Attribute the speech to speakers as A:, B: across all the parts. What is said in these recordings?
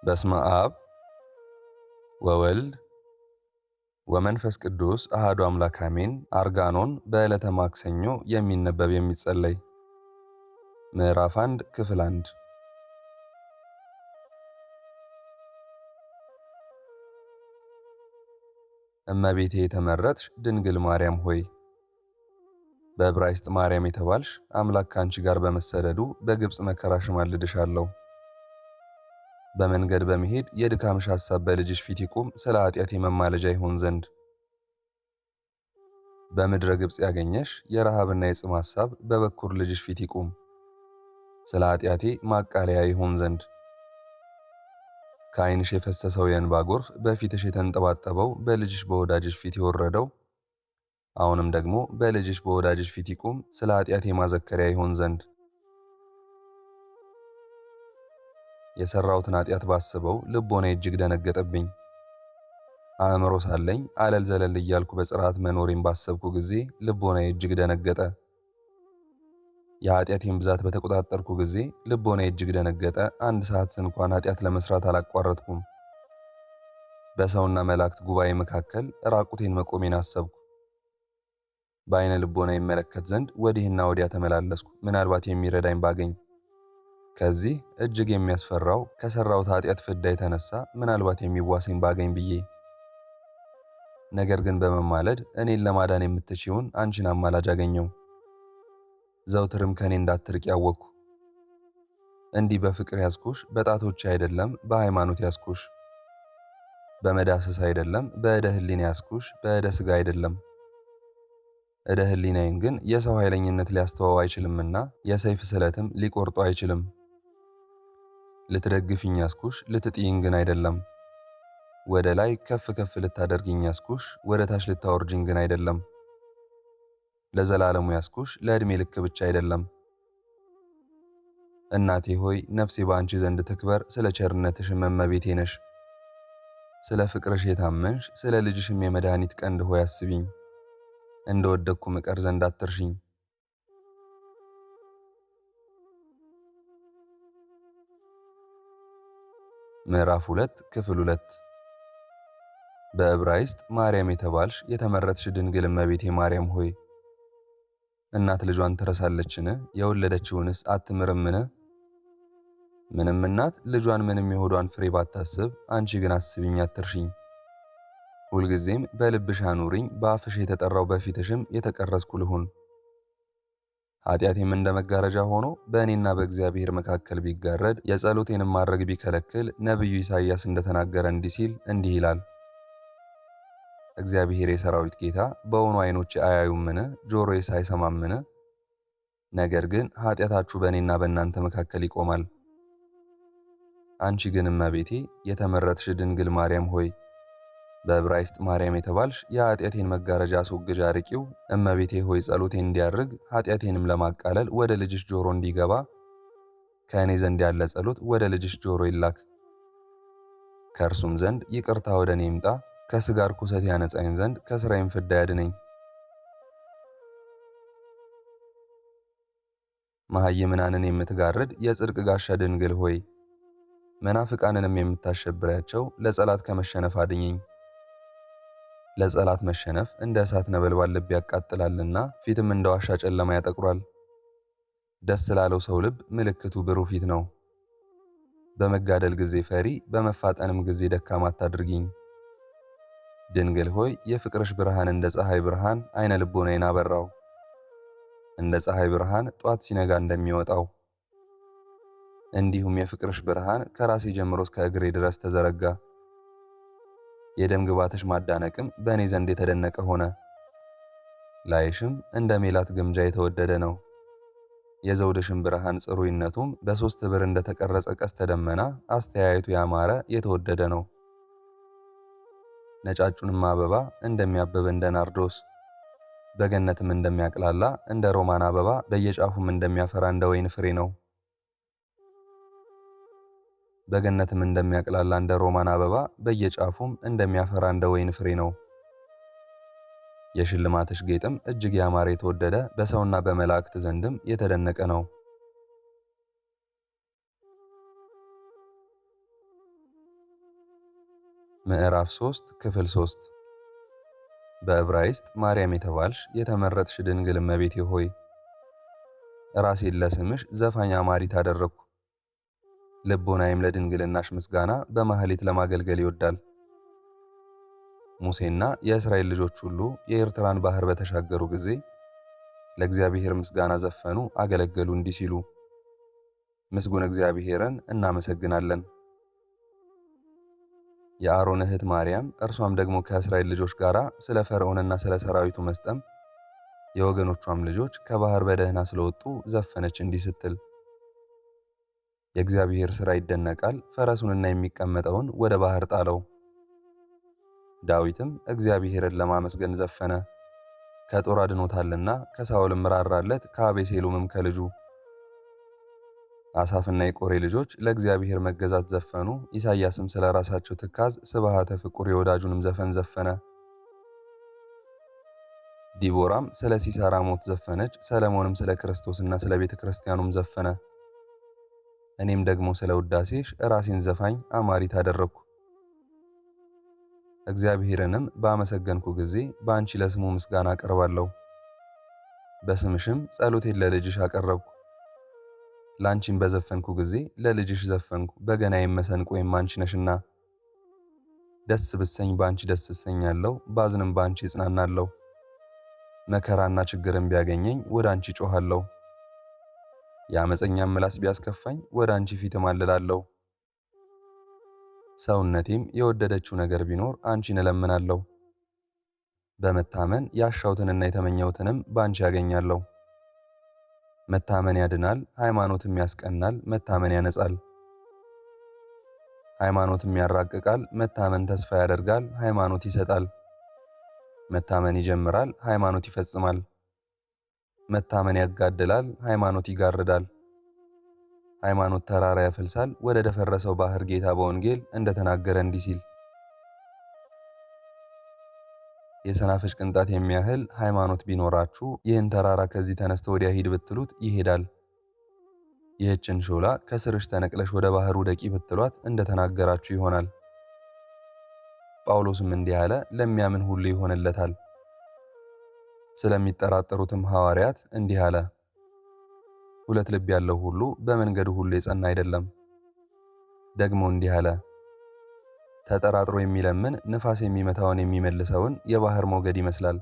A: በስመ አብ ወወልድ ወመንፈስ ቅዱስ አሐዱ አምላክ አሜን። አርጋኖን በዕለተ ማክሰኞ የሚነበብ የሚጸለይ። ምዕራፍ 1 ክፍል 1። እመቤቴ የተመረጥሽ ድንግል ማርያም ሆይ፣ በዕብራይስጥ ማርያም የተባልሽ አምላክ ከአንቺ ጋር በመሰደዱ በግብፅ መከራሽ ማልድሻለሁ። በመንገድ በመሄድ የድካምሽ ሐሳብ በልጅሽ ፊት ይቁም፣ ስለ ኃጢአቴ መማለጃ ይሆን ዘንድ። በምድረ ግብፅ ያገኘሽ የረሃብና የጽም ሐሳብ በበኩር ልጅሽ ፊት ይቁም፣ ስለ ኃጢአቴ ማቃለያ ይሆን ዘንድ። ከዓይንሽ የፈሰሰው የእንባ ጎርፍ በፊትሽ የተንጠባጠበው በልጅሽ በወዳጅሽ ፊት የወረደው አሁንም ደግሞ በልጅሽ በወዳጅሽ ፊት ይቁም፣ ስለ ኃጢአቴ ማዘከሪያ ይሆን ዘንድ። የሠራሁትን ኃጢአት ባስበው ልቦናዬ እጅግ ደነገጠብኝ። አእምሮ ሳለኝ አለል ዘለል እያልኩ በጽርዓት መኖሬን ባሰብኩ ጊዜ ልቦናዬ እጅግ ደነገጠ። የኃጢአቴን ብዛት በተቆጣጠርኩ ጊዜ ልቦናዬ እጅግ ደነገጠ። አንድ ሰዓት እንኳን ኃጢአት ለመስራት አላቋረጥኩም። በሰውና መላእክት ጉባኤ መካከል ራቁቴን መቆሜን አሰብኩ። በዓይነ ልቦና ይመለከት ዘንድ ወዲህና ወዲያ ተመላለስኩ፣ ምናልባት የሚረዳኝ ባገኝ። ከዚህ እጅግ የሚያስፈራው ከሠራሁት ኃጢአት ፍዳ የተነሳ ምናልባት የሚዋሰኝ ባገኝ ብዬ። ነገር ግን በመማለድ እኔን ለማዳን የምትችይውን አንቺን አማላጅ አገኘው። ዘውትርም ከእኔ እንዳትርቅ ያወቅኩ። እንዲህ በፍቅር ያዝኩሽ፣ በጣቶቼ አይደለም በሃይማኖት ያዝኩሽ። በመዳሰስ አይደለም በዕደ ሕሊና ያዝኩሽ፣ በዕደ ሥጋ አይደለም። ዕደ ሕሊናዬን ግን የሰው ኃይለኝነት ሊያስተዋው አይችልምና የሰይፍ ስለትም ሊቆርጦ አይችልም። ልትደግፊኝ ያዝኩሽ፣ ልትጥይኝ ግን አይደለም። ወደ ላይ ከፍ ከፍ ልታደርጊኝ ያዝኩሽ፣ ወደ ታች ልታወርጅኝ ግን አይደለም። ለዘላለሙ ያዝኩሽ፣ ለዕድሜ ልክ ብቻ አይደለም። እናቴ ሆይ ነፍሴ በአንቺ ዘንድ ትክበር፣ ስለ ቸርነትሽም እመቤቴ ነሽ። ስለ ፍቅርሽ የታመንሽ ስለ ልጅሽም የመድኃኒት ቀንድ ሆይ አስቢኝ። እንደ ወደቅኩ ምቀር ዘንድ አትርሽኝ። ምዕራፍ 2 ክፍል 2። በዕብራይስጥ ማርያም የተባልሽ የተመረጥሽ ድንግል እመቤቴ ማርያም ሆይ፣ እናት ልጇን ትረሳለችን? የወለደችውንስ አትምርምን? ምንም እናት ልጇን ምንም የሆዷን ፍሬ ባታስብ፣ አንቺ ግን አስቢኝ አትርሽኝ። ሁልጊዜም በልብሽ አኑሪኝ፣ በአፍሽ የተጠራው በፊትሽም የተቀረጽኩ ልሁን። ኃጢአቴም እንደ መጋረጃ ሆኖ በእኔና በእግዚአብሔር መካከል ቢጋረድ፣ የጸሎቴንም ማድረግ ቢከለክል፣ ነቢዩ ኢሳይያስ እንደተናገረ እንዲህ ሲል እንዲህ ይላል። እግዚአብሔር የሰራዊት ጌታ በውኑ ዓይኖቼ አያዩምን? ጆሮዬስ አይሰማምን? ነገር ግን ኃጢአታችሁ በእኔና በእናንተ መካከል ይቆማል። አንቺ ግን እመቤቴ የተመረጥሽ ድንግል ማርያም ሆይ፣ በዕብራይስጥ ማርያም የተባልሽ የኃጢአቴን መጋረጃ አስወግጃ አርቂው። እመቤቴ ሆይ ጸሎቴን እንዲያርግ ኃጢአቴንም ለማቃለል ወደ ልጅሽ ጆሮ እንዲገባ ከእኔ ዘንድ ያለ ጸሎት ወደ ልጅሽ ጆሮ ይላክ። ከእርሱም ዘንድ ይቅርታ ወደ እኔ ይምጣ። ከሥጋ ርኩሰት ያነጻኝ ዘንድ ከሥራዬም ፍዳ ያድነኝ። መሃይምናንን የምትጋርድ የጽድቅ ጋሻ ድንግል ሆይ፣ መናፍቃንንም የምታሸብሪያቸው ለጸላት ከመሸነፍ አድኝኝ። ለጸላት መሸነፍ እንደ እሳት ነበልባል ልብ ያቃጥላልና ፊትም እንደ ዋሻ ጨለማ ያጠቁራል። ደስ ላለው ሰው ልብ ምልክቱ ብሩህ ፊት ነው። በመጋደል ጊዜ ፈሪ፣ በመፋጠንም ጊዜ ደካማ አታድርጊኝ። ድንግል ሆይ የፍቅርሽ ብርሃን እንደ ፀሐይ ብርሃን አይነ ልቦናዬን አበራው። እንደ ፀሐይ ብርሃን ጧት ሲነጋ እንደሚወጣው እንዲሁም የፍቅርሽ ብርሃን ከራሴ ጀምሮ እስከ እግሬ ድረስ ተዘረጋ። የደም ግባትሽ ማዳነቅም በእኔ ዘንድ የተደነቀ ሆነ። ላይሽም እንደ ሜላት ግምጃ የተወደደ ነው። የዘውድሽም ብርሃን ጽሩይነቱም በሦስት ኅብር እንደተቀረጸ ቀስተ ደመና አስተያየቱ ያማረ የተወደደ ነው። ነጫጩንም አበባ እንደሚያብብ እንደ ናርዶስ፣ በገነትም እንደሚያቅላላ እንደ ሮማን አበባ፣ በየጫፉም እንደሚያፈራ እንደ ወይን ፍሬ ነው። በገነትም እንደሚያቅላላ እንደ ሮማን አበባ፣ በየጫፉም እንደሚያፈራ እንደ ወይን ፍሬ ነው። የሽልማትሽ ጌጥም እጅግ ያማረ የተወደደ፣ በሰውና በመላእክት ዘንድም የተደነቀ ነው። ምዕራፍ 3 ክፍል 3 በዕብራይስጥ ማርያም የተባልሽ የተመረጥሽ ድንግል እመቤቴ ሆይ ራሴን ለስምሽ ዘፋኝ አማሪት አደረግኩ። ልቦናዬም ለድንግልናሽ ምስጋና በማህሌት ለማገልገል ይወዳል። ሙሴና የእስራኤል ልጆች ሁሉ የኤርትራን ባህር በተሻገሩ ጊዜ ለእግዚአብሔር ምስጋና ዘፈኑ፣ አገለገሉ እንዲህ ሲሉ፣ ምስጉን እግዚአብሔርን እናመሰግናለን። የአሮን እህት ማርያም እርሷም ደግሞ ከእስራኤል ልጆች ጋር ስለ ፈርዖንና ስለ ሰራዊቱ መስጠም የወገኖቿም ልጆች ከባህር በደህና ስለወጡ ዘፈነች እንዲህ ስትል፣ የእግዚአብሔር ሥራ ይደነቃል፣ ፈረሱንና የሚቀመጠውን ወደ ባህር ጣለው። ዳዊትም እግዚአብሔርን ለማመስገን ዘፈነ፣ ከጦር አድኖታልና፣ ከሳኦልም ራራለት፣ ከአቤሴሎምም ከልጁ። አሳፍና የቆሬ ልጆች ለእግዚአብሔር መገዛት ዘፈኑ። ኢሳይያስም ስለ ራሳቸው ትካዝ ስብሃተ ፍቁር የወዳጁንም ዘፈን ዘፈነ። ዲቦራም ስለ ሲሳራ ሞት ዘፈነች። ሰለሞንም ስለ ክርስቶስና ስለ ቤተ ክርስቲያኑም ዘፈነ። እኔም ደግሞ ስለ ውዳሴሽ ራሴን ዘፋኝ አማሪት አደረግኩ። እግዚአብሔርንም ባመሰገንኩ ጊዜ በአንቺ ለስሙ ምስጋና አቀርባለሁ። በስምሽም ጸሎቴን ለልጅሽ አቀረብኩ። ላንቺም በዘፈንኩ ጊዜ ለልጅሽ ዘፈንኩ። በገናዬም መሰንቆዬም አንቺ ነሽና፣ ደስ ብሰኝ በአንቺ ደስ እሰኛለሁ፣ ባዝንም በአንቺ እጽናናለሁ። መከራና ችግርም ቢያገኘኝ ወደ አንቺ ጮኻለሁ። የአመፀኛም ምላስ ቢያስከፋኝ ወደ አንቺ ፊት እማልላለሁ። ሰውነቴም የወደደችው ነገር ቢኖር አንቺን እለምናለሁ። በመታመን ያሻሁትንና የተመኘሁትንም በአንቺ ያገኛለሁ። መታመን ያድናል፣ ሃይማኖትም ያስቀናል። መታመን ያነጻል፣ ሃይማኖትም ያራቅቃል። መታመን ተስፋ ያደርጋል፣ ሃይማኖት ይሰጣል። መታመን ይጀምራል፣ ሃይማኖት ይፈጽማል። መታመን ያጋድላል፣ ሃይማኖት ይጋርዳል። ሃይማኖት ተራራ ያፈልሳል፣ ወደ ደፈረሰው ባህር ጌታ በወንጌል እንደተናገረ እንዲህ ሲል፣ የሰናፍጭ ቅንጣት የሚያህል ሃይማኖት ቢኖራችሁ ይህን ተራራ ከዚህ ተነስተ ወዲያ ሂድ ብትሉት ይሄዳል። ይህችን ሾላ ከስርሽ ተነቅለሽ ወደ ባህሩ ደቂ ብትሏት እንደተናገራችሁ ይሆናል። ጳውሎስም እንዲህ አለ፣ ለሚያምን ሁሉ ይሆንለታል። ስለሚጠራጠሩትም ሐዋርያት እንዲህ አለ፣ ሁለት ልብ ያለው ሁሉ በመንገዱ ሁሉ የጸና አይደለም። ደግሞ እንዲህ አለ፣ ተጠራጥሮ የሚለምን ንፋስ የሚመታውን የሚመልሰውን የባህር ሞገድ ይመስላል።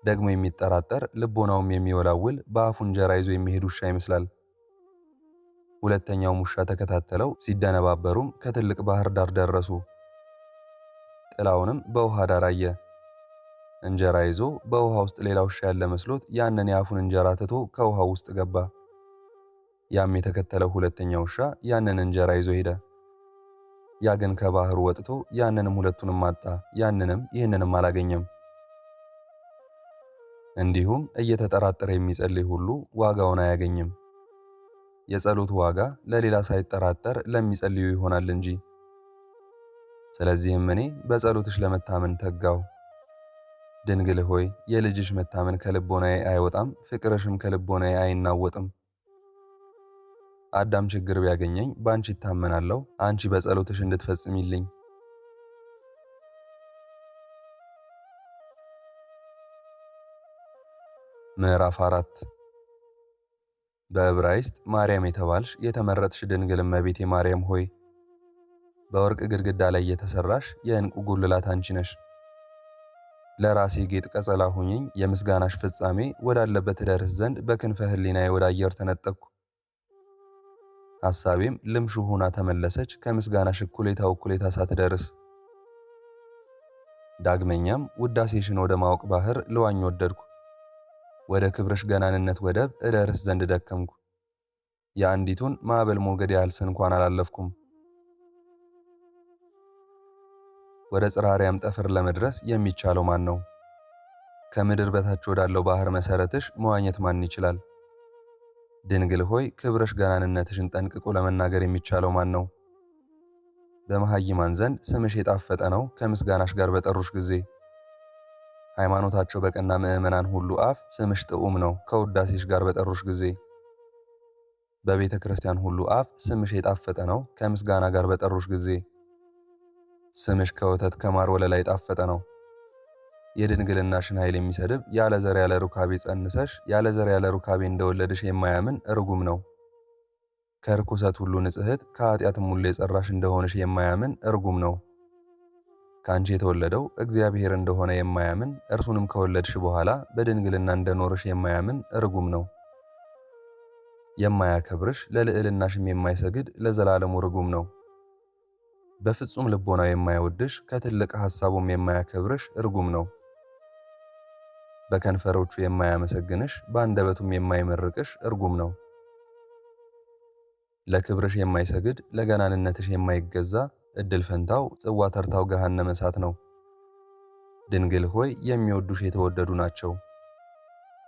A: ደግሞ የሚጠራጠር ልቦናውም የሚወላውል በአፉ እንጀራ ይዞ የሚሄድ ውሻ ይመስላል። ሁለተኛውም ውሻ ተከታተለው፣ ሲደነባበሩም ከትልቅ ባህር ዳር ደረሱ። ጥላውንም በውሃ ዳር አየ። እንጀራ ይዞ በውሃ ውስጥ ሌላ ውሻ ያለ መስሎት ያንን የአፉን እንጀራ ትቶ ከውሃው ውስጥ ገባ። ያም የተከተለው ሁለተኛ ውሻ ያንን እንጀራ ይዞ ሄደ። ያ ግን ከባህሩ ወጥቶ ያንንም ሁለቱንም አጣ። ያንንም ይህንንም አላገኘም። እንዲሁም እየተጠራጠረ የሚጸልይ ሁሉ ዋጋውን አያገኝም። የጸሎቱ ዋጋ ለሌላ ሳይጠራጠር ለሚጸልዩ ይሆናል እንጂ። ስለዚህም እኔ በጸሎትሽ ለመታመን ተጋሁ። ድንግል ሆይ የልጅሽ መታመን ከልቦናዬ አይወጣም፣ ፍቅርሽም ከልቦናዬ አይናወጥም። አዳም ችግር ቢያገኘኝ በአንቺ ይታመናለሁ፣ አንቺ በጸሎትሽ እንድትፈጽሚልኝ። ምዕራፍ 4 በዕብራይስጥ ማርያም የተባልሽ የተመረጥሽ ድንግል እመቤቴ ማርያም ሆይ በወርቅ ግድግዳ ላይ የተሰራሽ የዕንቁ ጉልላት አንቺ ነሽ። ለራሴ ጌጥ ቀጸላ ሁኚኝ፣ የምስጋናሽ ፍጻሜ ወዳለበት እደርስ ዘንድ በክንፈ ሕሊናዬ ወደ አየር ተነጠቅኩ። ሐሳቤም ልምሹ ሆና ተመለሰች፣ ከምስጋናሽ እኩሌታ ሳትደርስ። ዳግመኛም ውዳሴሽን ወደ ማወቅ ባህር ልዋኝ ወደድኩ። ወደ ክብርሽ ገናንነት ወደብ እደርስ ዘንድ ደከምኩ። የአንዲቱን ማዕበል ሞገድ ያህል እንኳን አላለፍኩም። ወደ ጽራሪያም ጠፈር ለመድረስ የሚቻለው ማን ነው? ከምድር በታች ወዳለው ባህር መሰረትሽ መዋኘት ማን ይችላል? ድንግል ሆይ ክብርሽ ገናንነትሽን ጠንቅቆ ለመናገር የሚቻለው ማን ነው? በመሃይማን ዘንድ ስምሽ የጣፈጠ ነው፣ ከምስጋናሽ ጋር በጠሩሽ ጊዜ። ሃይማኖታቸው በቀና ምዕመናን ሁሉ አፍ ስምሽ ጥዑም ነው፣ ከውዳሴሽ ጋር በጠሩሽ ጊዜ። በቤተ ክርስቲያን ሁሉ አፍ ስምሽ የጣፈጠ ነው፣ ከምስጋና ጋር በጠሩሽ ጊዜ። ስምሽ ከወተት ከማር ወለላ የጣፈጠ ነው። የድንግልናሽን ኃይል የሚሰድብ ያለ ዘር ያለ ሩካቤ ጸንሰሽ ያለ ዘር ያለ ሩካቤ እንደወለድሽ የማያምን ርጉም ነው። ከርኩሰት ሁሉ ንጽሕት ከኃጢአትም ሁሉ የጸራሽ እንደሆንሽ የማያምን ርጉም ነው። ከአንቺ የተወለደው እግዚአብሔር እንደሆነ የማያምን እርሱንም ከወለድሽ በኋላ በድንግልና እንደኖርሽ የማያምን ርጉም ነው። የማያከብርሽ ለልዕልናሽም የማይሰግድ ለዘላለሙ ርጉም ነው። በፍጹም ልቦናው የማይወድሽ ከትልቅ ሐሳቡም የማያከብርሽ ርጉም ነው። በከንፈሮቹ የማያመሰግንሽ በአንደበቱም የማይመርቅሽ ርጉም ነው። ለክብርሽ የማይሰግድ ለገናንነትሽ የማይገዛ እድል ፈንታው ጽዋ ተርታው ገሃነመ እሳት ነው። ድንግል ሆይ የሚወዱሽ የተወደዱ ናቸው።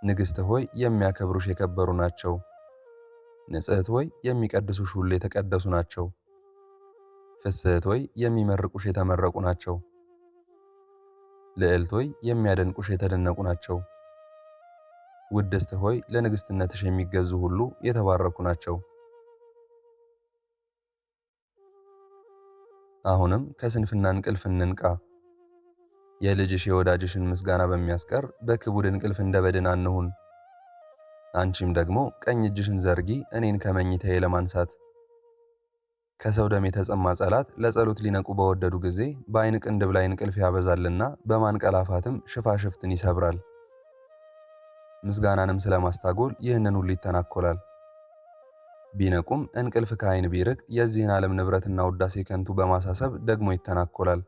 A: ንግሥት ሆይ የሚያከብሩሽ የከበሩ ናቸው። ንጽሕት ሆይ የሚቀድሱሽ ሁሉ የተቀደሱ ናቸው። ፍስሕት ሆይ የሚመርቁሽ የተመረቁ ናቸው። ልዕልት ሆይ የሚያደንቁሽ የተደነቁ ናቸው። ውድስት ሆይ ለንግሥትነትሽ የሚገዙ ሁሉ የተባረኩ ናቸው። አሁንም ከስንፍና እንቅልፍ እንንቃ። የልጅሽ የወዳጅሽን ምስጋና በሚያስቀር በክቡድ እንቅልፍ እንደ በድን አንሁን። አንቺም ደግሞ ቀኝ እጅሽን ዘርጊ እኔን ከመኝታዬ ለማንሳት። ከሰው ደም የተጸማ ጸላት ለጸሎት ሊነቁ በወደዱ ጊዜ በዓይን ቅንድብ ላይ እንቅልፍ ያበዛልና በማንቀላፋትም ሽፋሽፍትን ይሰብራል። ምስጋናንም ስለማስታጎል ይህንን ሁሉ ይተናኮላል። ቢነቁም እንቅልፍ ከዓይን ቢርቅ የዚህን ዓለም ንብረትና ውዳሴ ከንቱ በማሳሰብ ደግሞ ይተናኮላል።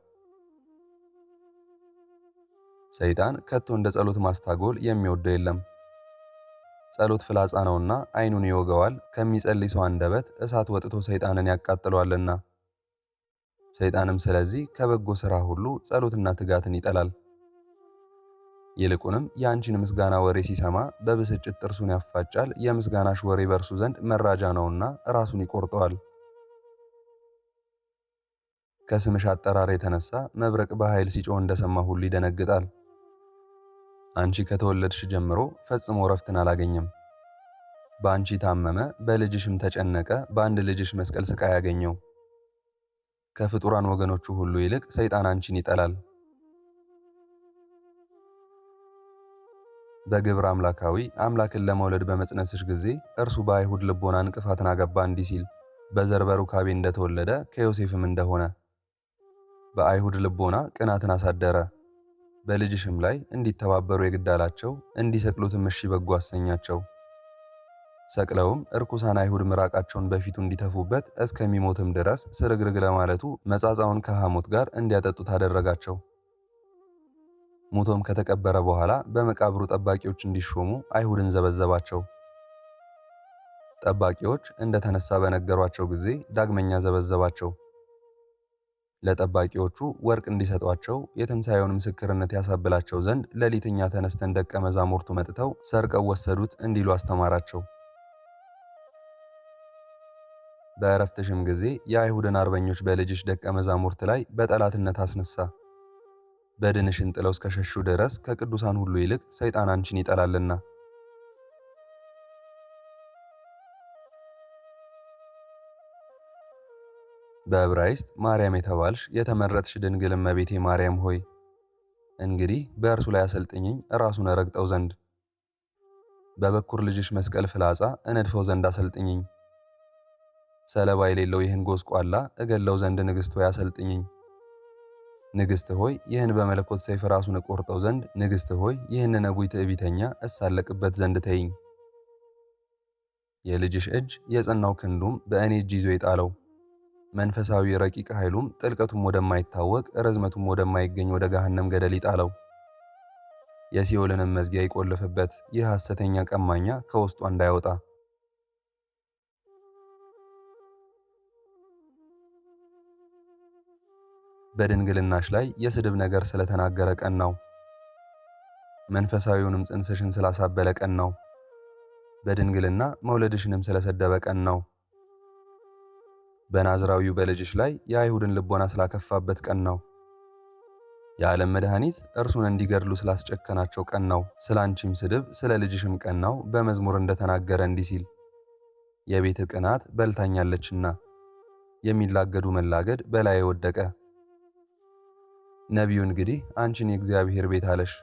A: ሰይጣን ከቶ እንደ ጸሎት ማስታጎል የሚወደው የለም። ጸሎት ፍላጻ ነውና ዓይኑን ይወገዋል፣ ከሚጸልይ ሰው አንደበት እሳት ወጥቶ ሰይጣንን ያቃጥለዋልና። ሰይጣንም ስለዚህ ከበጎ ሥራ ሁሉ ጸሎትና ትጋትን ይጠላል። ይልቁንም የአንቺን ምስጋና ወሬ ሲሰማ በብስጭት ጥርሱን ያፋጫል። የምስጋናሽ ወሬ በእርሱ ዘንድ መራጃ ነውና ራሱን ይቆርጠዋል። ከስምሽ አጠራር የተነሳ መብረቅ በኃይል ሲጮህ እንደሰማ ሁሉ ይደነግጣል። አንቺ ከተወለድሽ ጀምሮ ፈጽሞ ረፍትን አላገኘም። በአንቺ ታመመ፣ በልጅሽም ተጨነቀ፣ በአንድ ልጅሽ መስቀል ስቃይ ያገኘው። ከፍጡራን ወገኖቹ ሁሉ ይልቅ ሰይጣን አንቺን ይጠላል። በግብር አምላካዊ አምላክን ለመውለድ በመጽነስሽ ጊዜ እርሱ በአይሁድ ልቦና እንቅፋትን አገባ እንዲህ ሲል በዘር በሩካቤ እንደተወለደ ከዮሴፍም እንደሆነ በአይሁድ ልቦና ቅናትን አሳደረ። በልጅሽም ላይ እንዲተባበሩ የግድ አላቸው፣ እንዲሰቅሉትም እሺ በጎ አሰኛቸው። ሰቅለውም እርኩሳን አይሁድ ምራቃቸውን በፊቱ እንዲተፉበት እስከሚሞትም ድረስ ስርግርግ ለማለቱ መጻጻውን ከሐሞት ጋር እንዲያጠጡት አደረጋቸው። ሙቶም ከተቀበረ በኋላ በመቃብሩ ጠባቂዎች እንዲሾሙ አይሁድን ዘበዘባቸው። ጠባቂዎች እንደተነሳ በነገሯቸው ጊዜ ዳግመኛ ዘበዘባቸው። ለጠባቂዎቹ ወርቅ እንዲሰጧቸው የትንሣኤውን ምስክርነት ያሳብላቸው ዘንድ ሌሊትኛ ተነስተን ደቀ መዛሙርቱ መጥተው ሰርቀው ወሰዱት እንዲሉ አስተማራቸው። በዕረፍትሽም ጊዜ የአይሁድን አርበኞች በልጅሽ ደቀ መዛሙርት ላይ በጠላትነት አስነሳ። በድንሽን ጥለው እስከሸሹ ድረስ ከቅዱሳን ሁሉ ይልቅ ሰይጣን አንቺን ይጠላልና። በዕብራይስጥ ማርያም የተባልሽ የተመረጥሽ ድንግል እመቤቴ ማርያም ሆይ እንግዲህ በእርሱ ላይ አሰልጥኝኝ ራሱን እረግጠው ዘንድ፣ በበኩር ልጅሽ መስቀል ፍላጻ እነድፈው ዘንድ አሰልጥኝኝ። ሰለባ የሌለው ይህን ጎስቋላ እገለው ዘንድ ንግሥት ሆይ አሰልጥኝኝ። ንግሥት ሆይ ይህን በመለኮት ሰይፍ ራሱን እቆርጠው ዘንድ፣ ንግሥት ሆይ ይህንን እቡይ ትዕቢተኛ እሳለቅበት ዘንድ ተይኝ። የልጅሽ እጅ የጸናው ክንዱም በእኔ እጅ ይዞ የጣለው መንፈሳዊ ረቂቅ ኃይሉም ጥልቀቱም ወደማይታወቅ ርዝመቱም ወደማይገኝ ወደ ገሃነም ገደል ይጣለው። የሲኦልንም መዝጊያ ይቆልፍበት፣ ይህ ሐሰተኛ ቀማኛ ከውስጧ እንዳይወጣ። በድንግልናሽ ላይ የስድብ ነገር ስለተናገረ ቀናው። መንፈሳዊውንም ጽንስሽን ስላሳበለ ቀናው። በድንግልና መውለድሽንም ስለሰደበ ቀናው። በናዝራዊው በልጅሽ ላይ የአይሁድን ልቦና ስላከፋበት ቀናው። የዓለም መድኃኒት እርሱን እንዲገድሉ ስላስጨከናቸው ቀናው። ስለ አንቺም ስድብ ስለ ልጅሽም ቀናው። በመዝሙር እንደተናገረ እንዲህ ሲል የቤት ቅናት በልታኛለችና የሚላገዱ መላገድ በላዬ ወደቀ። ነቢዩ እንግዲህ አንቺን የእግዚአብሔር ቤት አለሽ።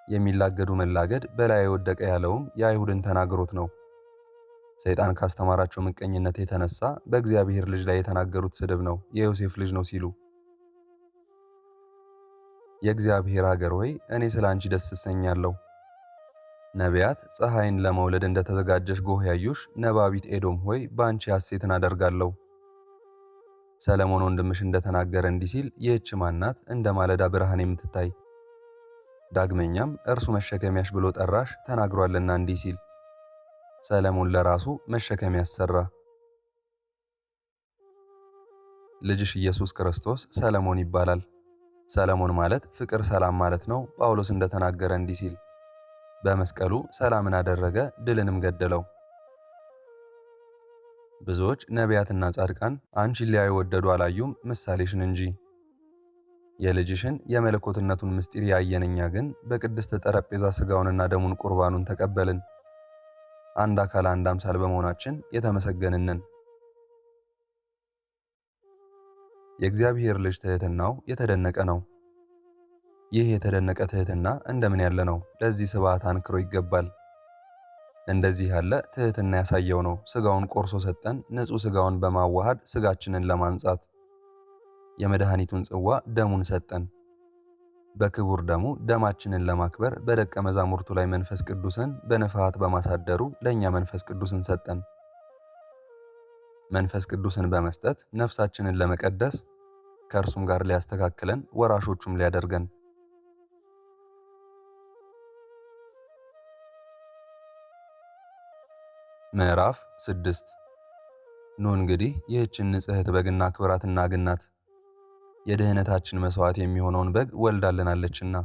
A: የሚላገዱ መላገድ በላይ የወደቀ ያለውም የአይሁድን ተናግሮት ነው። ሰይጣን ካስተማራቸው ምቀኝነት የተነሳ በእግዚአብሔር ልጅ ላይ የተናገሩት ስድብ ነው፣ የዮሴፍ ልጅ ነው ሲሉ። የእግዚአብሔር ሀገር ሆይ እኔ ስለ አንቺ ደስ እሰኛለሁ። ነቢያት ፀሐይን ለመውለድ እንደተዘጋጀሽ ጎህ ያዩሽ፣ ነባቢት ኤዶም ሆይ በአንቺ ሐሴትን አደርጋለሁ። ሰለሞን ወንድምሽ እንደተናገረ እንዲህ ሲል፣ ይህች ማናት እንደ ማለዳ ብርሃን የምትታይ? ዳግመኛም እርሱ መሸከሚያሽ ብሎ ጠራሽ ተናግሯልና እንዲህ ሲል፣ ሰለሞን ለራሱ መሸከሚያ አሰራ። ልጅሽ ኢየሱስ ክርስቶስ ሰለሞን ይባላል። ሰለሞን ማለት ፍቅር፣ ሰላም ማለት ነው። ጳውሎስ እንደተናገረ እንዲህ ሲል፣ በመስቀሉ ሰላምን አደረገ፣ ድልንም ገደለው። ብዙዎች ነቢያትና ጻድቃን አንቺን ሊያዩ ወደዱ፣ አላዩም ምሳሌሽን እንጂ። የልጅሽን የመለኮትነቱን ምስጢር ያየን እኛ ግን በቅድስት ጠረጴዛ ሥጋውንና ደሙን ቁርባኑን ተቀበልን። አንድ አካል አንድ አምሳል በመሆናችን የተመሰገንን። የእግዚአብሔር ልጅ ትሕትናው የተደነቀ ነው። ይህ የተደነቀ ትሕትና እንደምን ያለ ነው! ለዚህ ስብዓት አንክሮ ይገባል። እንደዚህ ያለ ትሕትና ያሳየው ነው ሥጋውን ቆርሶ ሰጠን፣ ንጹሕ ሥጋውን በማዋሃድ ሥጋችንን ለማንጻት። የመድኃኒቱን ጽዋ ደሙን ሰጠን። በክቡር ደሙ ደማችንን ለማክበር በደቀ መዛሙርቱ ላይ መንፈስ ቅዱስን በንፍሐት በማሳደሩ ለእኛ መንፈስ ቅዱስን ሰጠን። መንፈስ ቅዱስን በመስጠት ነፍሳችንን ለመቀደስ ከእርሱም ጋር ሊያስተካክለን ወራሾቹም ሊያደርገን። ምዕራፍ 6 ኑ እንግዲህ ይህችን ንጽሕት በግና ክብራትና ግናት የድህነታችን መሥዋዕት የሚሆነውን በግ ወልዳልናለችና።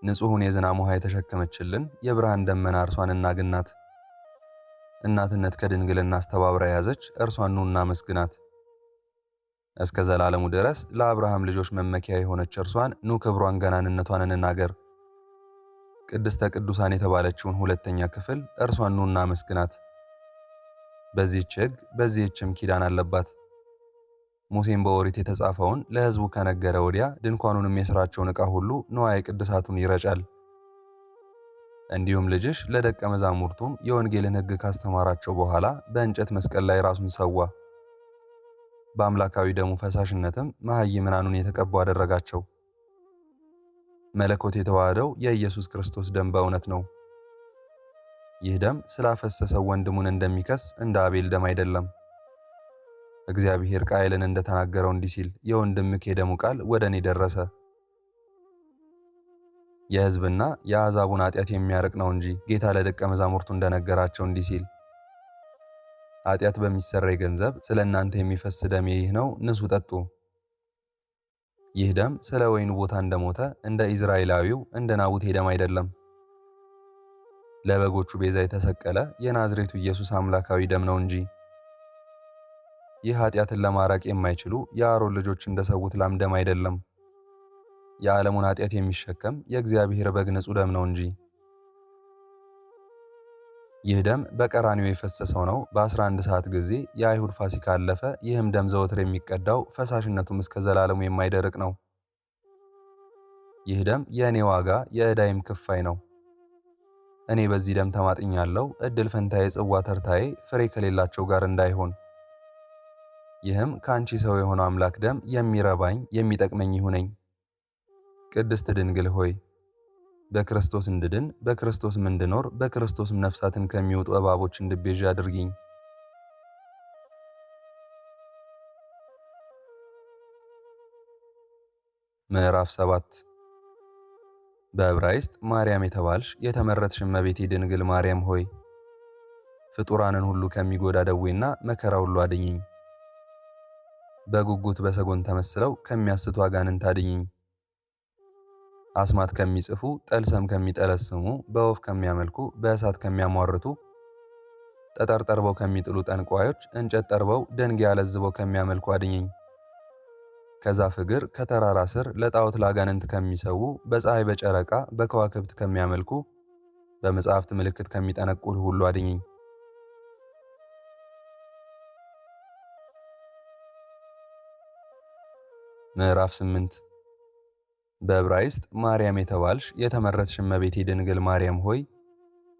A: ንጹሑን የዝናም ውኃ የተሸከመችልን የብርሃን ደመና እርሷን እናግናት። እናትነት ከድንግልና አስተባብራ የያዘች እርሷን ኑ እናመስግናት። እስከ ዘላለሙ ድረስ ለአብርሃም ልጆች መመኪያ የሆነች እርሷን ኑ ክብሯን ገናንነቷን እንናገር። ቅድስተ ቅዱሳን የተባለችውን ሁለተኛ ክፍል እርሷን ኑ እናመስግናት። በዚህች ሕግ በዚህችም ኪዳን አለባት። ሙሴም በኦሪት የተጻፈውን ለሕዝቡ ከነገረ ወዲያ ድንኳኑንም የሥራቸውን ዕቃ ሁሉ ንዋየ ቅድሳቱን ይረጫል። እንዲሁም ልጅሽ ለደቀ መዛሙርቱም የወንጌልን ሕግ ካስተማራቸው በኋላ በእንጨት መስቀል ላይ ራሱን ሰዋ። በአምላካዊ ደሙ ፈሳሽነትም መሃይምናኑን የተቀቡ አደረጋቸው። መለኮት የተዋሃደው የኢየሱስ ክርስቶስ ደም በእውነት ነው። ይህ ደም ስላፈሰሰው ወንድሙን እንደሚከስ እንደ አቤል ደም አይደለም። እግዚአብሔር ቃየልን እንደተናገረው እንዲህ ሲል፣ የወንድምህ የደሙ ቃል ወደ እኔ ደረሰ። የሕዝብና የአሕዛቡን ኃጢአት የሚያርቅ ነው እንጂ ጌታ ለደቀ መዛሙርቱ እንደነገራቸው እንዲህ ሲል፣ ኃጢአት በሚሰረይ ገንዘብ ስለ እናንተ የሚፈስ ደሜ ይህ ነው፣ ንሱ ጠጡ። ይህ ደም ስለ ወይኑ ቦታ እንደሞተ እንደ ኢዝራኤላዊው እንደ ናቡቴ ደም አይደለም። ለበጎቹ ቤዛ የተሰቀለ የናዝሬቱ ኢየሱስ አምላካዊ ደም ነው እንጂ። ይህ ኃጢአትን ለማራቅ የማይችሉ የአሮን ልጆች እንደሰዉት ላም ደም አይደለም። የዓለሙን ኃጢአት የሚሸከም የእግዚአብሔር በግ ንጹሕ ደም ነው እንጂ። ይህ ደም በቀራንዮ የፈሰሰው ነው። በ11 ሰዓት ጊዜ የአይሁድ ፋሲካ አለፈ። ይህም ደም ዘወትር የሚቀዳው ፈሳሽነቱም እስከ ዘላለሙ የማይደርቅ ነው። ይህ ደም የእኔ ዋጋ የዕዳይም ክፋይ ነው። እኔ በዚህ ደም ተማጥኛለሁ። ዕድል ፈንታዬ ጽዋ ተርታዬ ፍሬ ከሌላቸው ጋር እንዳይሆን። ይህም ከአንቺ ሰው የሆነው አምላክ ደም የሚረባኝ የሚጠቅመኝ ይሁነኝ። ቅድስት ድንግል ሆይ በክርስቶስ እንድድን በክርስቶስም እንድኖር በክርስቶስም ነፍሳትን ከሚወጡ እባቦች እንድቤዥ አድርጊኝ። ምዕራፍ 7 በዕብራይስጥ ማርያም የተባልሽ የተመረጥሽ እመቤቴ ድንግል ማርያም ሆይ ፍጡራንን ሁሉ ከሚጎዳ ደዌና መከራ ሁሉ አድኝኝ። በጉጉት በሰጎን ተመስለው ከሚያስቱ አጋንንት አድኝኝ። አስማት ከሚጽፉ ጠልሰም ከሚጠለስሙ በወፍ ከሚያመልኩ በእሳት ከሚያሟርቱ ጠጠር ጠርበው ከሚጥሉ ጠንቋዮች እንጨት ጠርበው ደንጊያ አለዝበው ከሚያመልኩ አድኝኝ። ከዛፍ እግር ከተራራ ስር ለጣዖት ላጋንንት ከሚሰዉ በፀሐይ በጨረቃ በከዋክብት ከሚያመልኩ በመጻሕፍት ምልክት ከሚጠነቁሉ ሁሉ አድኝኝ። ምዕራፍ 8 በዕብራይስጥ ማርያም የተባልሽ የተመረጥሽ እመቤቴ ድንግል ማርያም ሆይ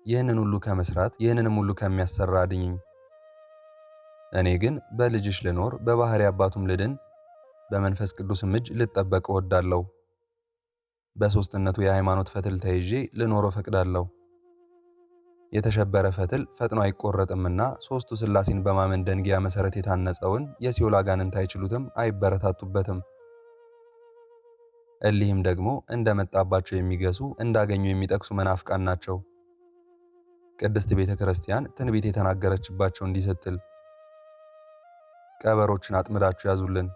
A: ይህንን ሁሉ ከመስራት ይህንንም ሁሉ ከሚያሰራ አድኝኝ። እኔ ግን በልጅሽ ልኖር በባሕሪ አባቱም ልድን በመንፈስ ቅዱስም እጅ ልጠበቅ እወዳለሁ። በሦስትነቱ የሃይማኖት ፈትል ተይዤ ልኖር እፈቅዳለሁ። የተሸበረ ፈትል ፈጥኖ አይቆረጥምና ሦስቱ ሥላሴን በማመን ደንጊያ መሠረት የታነጸውን የሲኦል አጋንንት አይችሉትም፣ አይበረታቱበትም። እሊህም ደግሞ እንደመጣባቸው የሚገሱ እንዳገኙ የሚጠቅሱ መናፍቃን ናቸው። ቅድስት ቤተ ክርስቲያን ትንቢት የተናገረችባቸው እንዲህ ስትል ቀበሮችን አጥምዳችሁ ያዙልን፣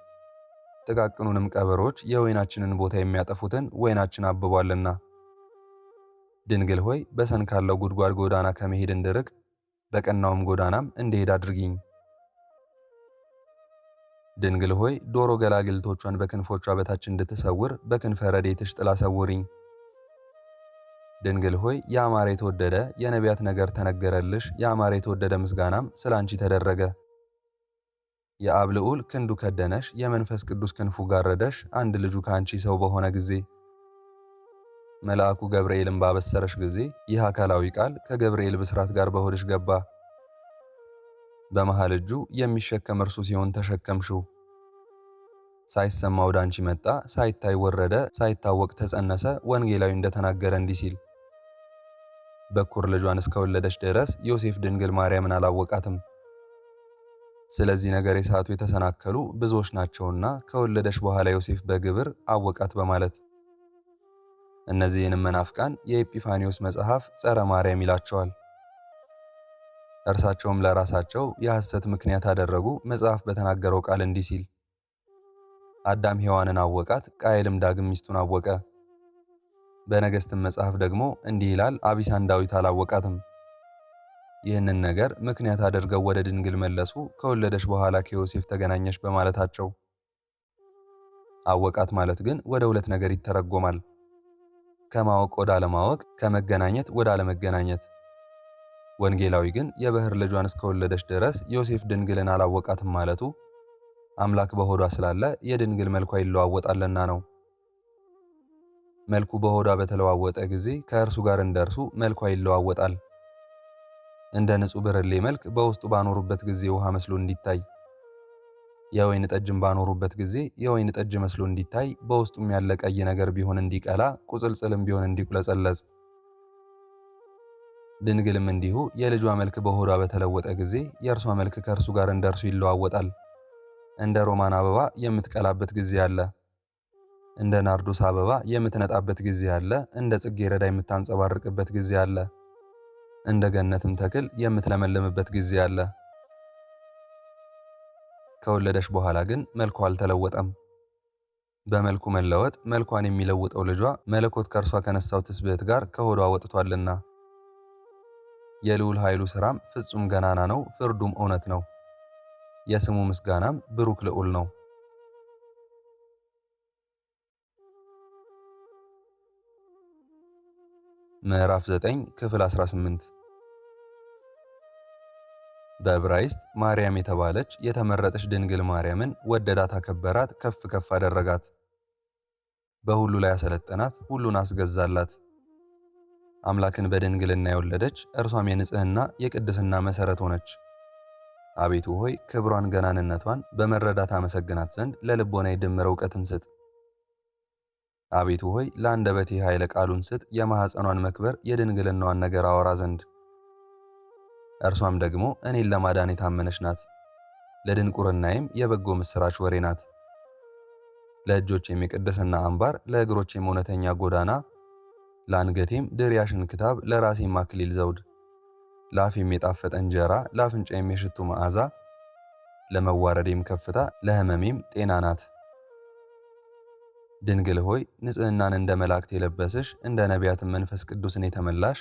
A: ጥቃቅኑንም ቀበሮች የወይናችንን ቦታ የሚያጠፉትን ወይናችን አብቧልና። ድንግል ሆይ በሰንካለው ጉድጓድ ጎዳና ከመሄድ እንድርቅ በቀናውም ጎዳናም እንድሄድ አድርጊኝ። ድንግል ሆይ ዶሮ ገላግልቶቿን በክንፎቿ በታች እንድትሰውር በክንፈ ረድኤትሽ ጥላ ሰውሪኝ። ድንግል ሆይ ያማረ የተወደደ የነቢያት ነገር ተነገረልሽ፣ ያማረ የተወደደ ምስጋናም ስለ አንቺ ተደረገ። የአብ ልዑል ክንዱ ከደነሽ፣ የመንፈስ ቅዱስ ክንፉ ጋረደሽ፣ አንድ ልጁ ከአንቺ ሰው በሆነ ጊዜ መልአኩ ገብርኤልን ባበሰረሽ ጊዜ ይህ አካላዊ ቃል ከገብርኤል ብስራት ጋር በሆድሽ ገባ። በመሃል እጁ የሚሸከም እርሱ ሲሆን ተሸከምሽው። ሳይሰማ ወደ አንቺ መጣ፣ ሳይታይ ወረደ፣ ሳይታወቅ ተጸነሰ። ወንጌላዊ እንደተናገረ እንዲህ ሲል በኩር ልጇን እስከወለደች ድረስ ዮሴፍ ድንግል ማርያምን አላወቃትም። ስለዚህ ነገር የሳቱ የተሰናከሉ ብዙዎች ናቸውና ከወለደች በኋላ ዮሴፍ በግብር አወቃት በማለት። እነዚህንም መናፍቃን የኤጲፋኒዎስ መጽሐፍ ጸረ ማርያም ይላቸዋል። እርሳቸውም ለራሳቸው የሐሰት ምክንያት አደረጉ። መጽሐፍ በተናገረው ቃል እንዲህ ሲል አዳም ሔዋንን አወቃት፣ ቃየልም ዳግም ሚስቱን አወቀ። በነገሥትም መጽሐፍ ደግሞ እንዲህ ይላል አቢሳን ዳዊት አላወቃትም። ይህንን ነገር ምክንያት አድርገው ወደ ድንግል መለሱ። ከወለደች በኋላ ከዮሴፍ ተገናኘች በማለታቸው። አወቃት ማለት ግን ወደ ሁለት ነገር ይተረጎማል። ከማወቅ ወደ አለማወቅ፣ ከመገናኘት ወደ አለመገናኘት። ወንጌላዊ ግን የበኩር ልጇን እስከወለደች ድረስ ዮሴፍ ድንግልን አላወቃትም ማለቱ አምላክ በሆዷ ስላለ የድንግል መልኳ ይለዋወጣልና ነው። መልኩ በሆዷ በተለዋወጠ ጊዜ ከእርሱ ጋር እንደርሱ መልኳ ይለዋወጣል። እንደ ንጹሕ ብርሌ መልክ በውስጡ ባኖሩበት ጊዜ ውሃ መስሎ እንዲታይ፣ የወይን ጠጅም ባኖሩበት ጊዜ የወይን ጠጅ መስሎ እንዲታይ፣ በውስጡም ያለ ቀይ ነገር ቢሆን እንዲቀላ፣ ቁጽልጽልም ቢሆን እንዲቁለጸለጽ። ድንግልም እንዲሁ የልጇ መልክ በሆዷ በተለወጠ ጊዜ የእርሷ መልክ ከእርሱ ጋር እንደርሱ ይለዋወጣል። እንደ ሮማን አበባ የምትቀላበት ጊዜ አለ። እንደ ናርዶስ አበባ የምትነጣበት ጊዜ አለ። እንደ ጽጌረዳ የምታንጸባርቅበት ጊዜ አለ። እንደ ገነትም ተክል የምትለመልምበት ጊዜ አለ። ከወለደች በኋላ ግን መልኳ አልተለወጠም። በመልኩ መለወጥ መልኳን የሚለውጠው ልጇ መለኮት ከእርሷ ከነሳው ትስብእት ጋር ከሆዷ ወጥቷልና። የልዑል ኃይሉ ሥራም ፍጹም ገናና ነው፣ ፍርዱም እውነት ነው። የስሙ ምስጋናም ብሩክ ልዑል ነው። ምዕራፍ 9 ክፍል 18 በዕብራይስጥ ማርያም የተባለች የተመረጠች ድንግል ማርያምን ወደዳት፣ አከበራት፣ ከፍ ከፍ አደረጋት። በሁሉ ላይ አሰለጠናት፣ ሁሉን አስገዛላት። አምላክን በድንግልና የወለደች እርሷም የንጽሕና የቅድስና መሠረት ሆነች። አቤቱ ሆይ ክብሯን ገናንነቷን በመረዳት አመሰግናት ዘንድ ለልቦናዬ ድምር ዕውቀትን ስጥ። አቤቱ ሆይ ለአንደበቴ ኃይለ ቃሉን ስጥ፣ የማኅፀኗን መክበር የድንግልናዋን ነገር አወራ ዘንድ። እርሷም ደግሞ እኔን ለማዳን የታመነች ናት፣ ለድንቁርናዬም የበጎ ምስራች ወሬ ናት። ለእጆቼም የቅድስና አምባር፣ ለእግሮቼም እውነተኛ ጎዳና፣ ለአንገቴም ድር ያሽንክታብ፣ ለራሴም አክሊል ዘውድ፣ ለአፌም የጣፈጠ እንጀራ፣ ለአፍንጫዬም የሽቱ መዓዛ፣ ለመዋረዴም ከፍታ፣ ለሕመሜም ጤና ናት። ድንግል ሆይ ንጽሕናን እንደ መላእክት የለበስሽ፣ እንደ ነቢያትም መንፈስ ቅዱስን የተመላሽ፣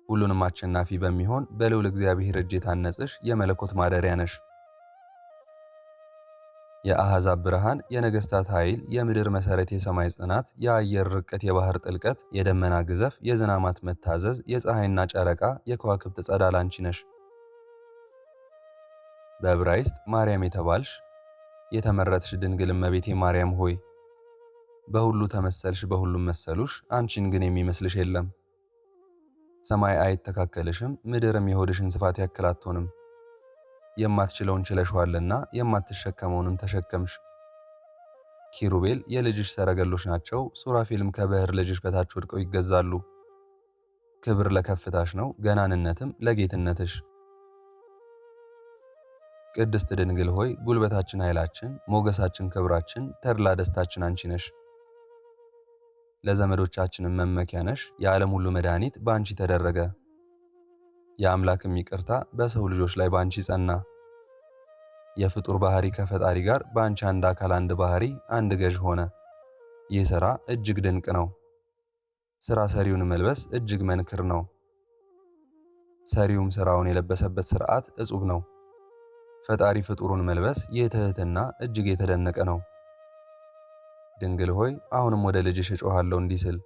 A: ሁሉንም አሸናፊ በሚሆን በልዑል እግዚአብሔር እጅ የታነጽሽ የመለኮት ማደሪያ ነሽ። የአሕዛብ ብርሃን፣ የነገሥታት ኃይል፣ የምድር መሠረት፣ የሰማይ ጽናት፣ የአየር ርቀት፣ የባህር ጥልቀት፣ የደመና ግዘፍ፣ የዝናማት መታዘዝ፣ የፀሐይና ጨረቃ፣ የከዋክብት ጸዳል አንቺ ነሽ። በዕብራይስጥ ማርያም የተባልሽ የተመረጥሽ ድንግል እመቤቴ ማርያም ሆይ በሁሉ ተመሰልሽ፣ በሁሉም መሰሉሽ፣ አንቺን ግን የሚመስልሽ የለም። ሰማይ አይተካከልሽም፣ ምድርም የሆድሽን ስፋት ያክል አትሆንም። የማትችለውን ችለሽዋልና የማትሸከመውንም ተሸከምሽ። ኪሩቤል የልጅሽ ሰረገሎች ናቸው፣ ሱራፌልም ከባሕር ልጅሽ በታች ወድቀው ይገዛሉ። ክብር ለከፍታሽ ነው፣ ገናንነትም ለጌትነትሽ። ቅድስት ድንግል ሆይ ጉልበታችን፣ ኃይላችን፣ ሞገሳችን፣ ክብራችን፣ ተድላ ደስታችን አንቺ ነሽ። ለዘመዶቻችንም መመኪያ ነሽ። የዓለም ሁሉ መድኃኒት በአንቺ ተደረገ። የአምላክም ይቅርታ በሰው ልጆች ላይ በአንቺ ጸና። የፍጡር ባህሪ ከፈጣሪ ጋር በአንቺ አንድ አካል፣ አንድ ባህሪ፣ አንድ ገዥ ሆነ። ይህ ሥራ እጅግ ድንቅ ነው። ሥራ ሰሪውን መልበስ እጅግ መንክር ነው። ሰሪውም ሥራውን የለበሰበት ሥርዓት እጹብ ነው። ፈጣሪ ፍጡሩን መልበስ ይህ ትሕትና እጅግ የተደነቀ ነው። ድንግል ሆይ አሁንም ወደ ልጅሽ እጮኻለሁ እንዲህ ስል፣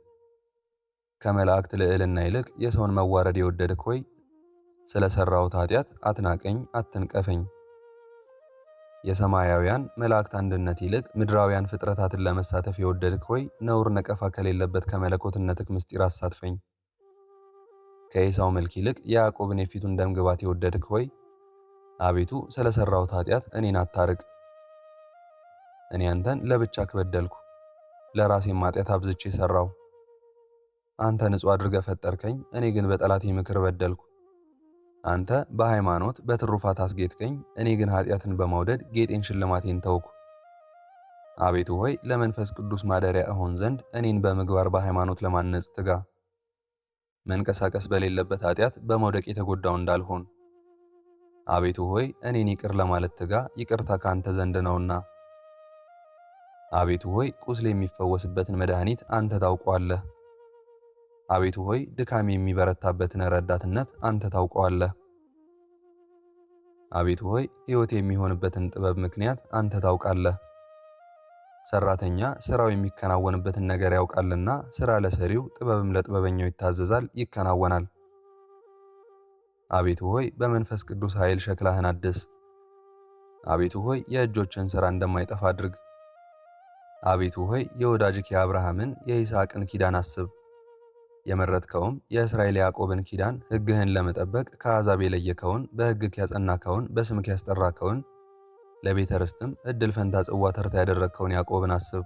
A: ከመላእክት ልዕልና ይልቅ የሰውን መዋረድ የወደድክ ሆይ ስለ ሠራሁት ኃጢአት አትናቀኝ፣ አትንቀፈኝ። የሰማያውያን መላእክት አንድነት ይልቅ ምድራውያን ፍጥረታትን ለመሳተፍ የወደድክ ሆይ ነውር ነቀፋ ከሌለበት ከመለኮትነትህ ምስጢር አሳትፈኝ። ከኤሳው መልክ ይልቅ የያዕቆብን የፊቱን ደም ግባት የወደድክ ሆይ አቤቱ ስለ ሠራሁት ኃጢአት እኔን አታርቅ። እኔ አንተን ለብቻህ በደልኩ፣ ለራሴም ኃጢአት አብዝቼ ሠራሁ። አንተ ንጹሕ አድርገህ ፈጠርከኝ፣ እኔ ግን በጠላቴ ምክር በደልኩ። አንተ በሃይማኖት በትሩፋት አስጌጥከኝ፣ እኔ ግን ኃጢአትን በመውደድ ጌጤን ሽልማቴን ተውኩ። አቤቱ ሆይ ለመንፈስ ቅዱስ ማደሪያ እሆን ዘንድ እኔን በምግባር በሃይማኖት ለማነጽ ትጋ። መንቀሳቀስ በሌለበት ኃጢአት በመውደቅ የተጎዳው እንዳልሆን። አቤቱ ሆይ እኔን ይቅር ለማለት ትጋ፣ ይቅርታ ካንተ ዘንድ ነውና። አቤቱ ሆይ ቁስሌ የሚፈወስበትን መድኃኒት አንተ ታውቀዋለህ። አቤቱ ሆይ ድካሜ የሚበረታበትን ረዳትነት አንተ ታውቀዋለህ። አቤቱ ሆይ ሕይወት የሚሆንበትን ጥበብ ምክንያት አንተ ታውቃለህ። ሠራተኛ ሥራው የሚከናወንበትን ነገር ያውቃልና፣ ሥራ ለሰሪው ጥበብም ለጥበበኛው ይታዘዛል፣ ይከናወናል። አቤቱ ሆይ በመንፈስ ቅዱስ ኃይል ሸክላህን አድስ። አቤቱ ሆይ የእጆችን ሥራ እንደማይጠፋ አድርግ። አቤቱ ሆይ የወዳጅክ የአብርሃምን የይስሐቅን ኪዳን አስብ። የመረጥከውም የእስራኤል ያዕቆብን ኪዳን ሕግህን ለመጠበቅ ከአሕዛብ የለየከውን በሕግክ ያጸናከውን በስምክ ያስጠራከውን ለቤተ ርስትም ዕድል ፈንታ ጽዋ ተርታ ያደረግከውን ያዕቆብን አስብ።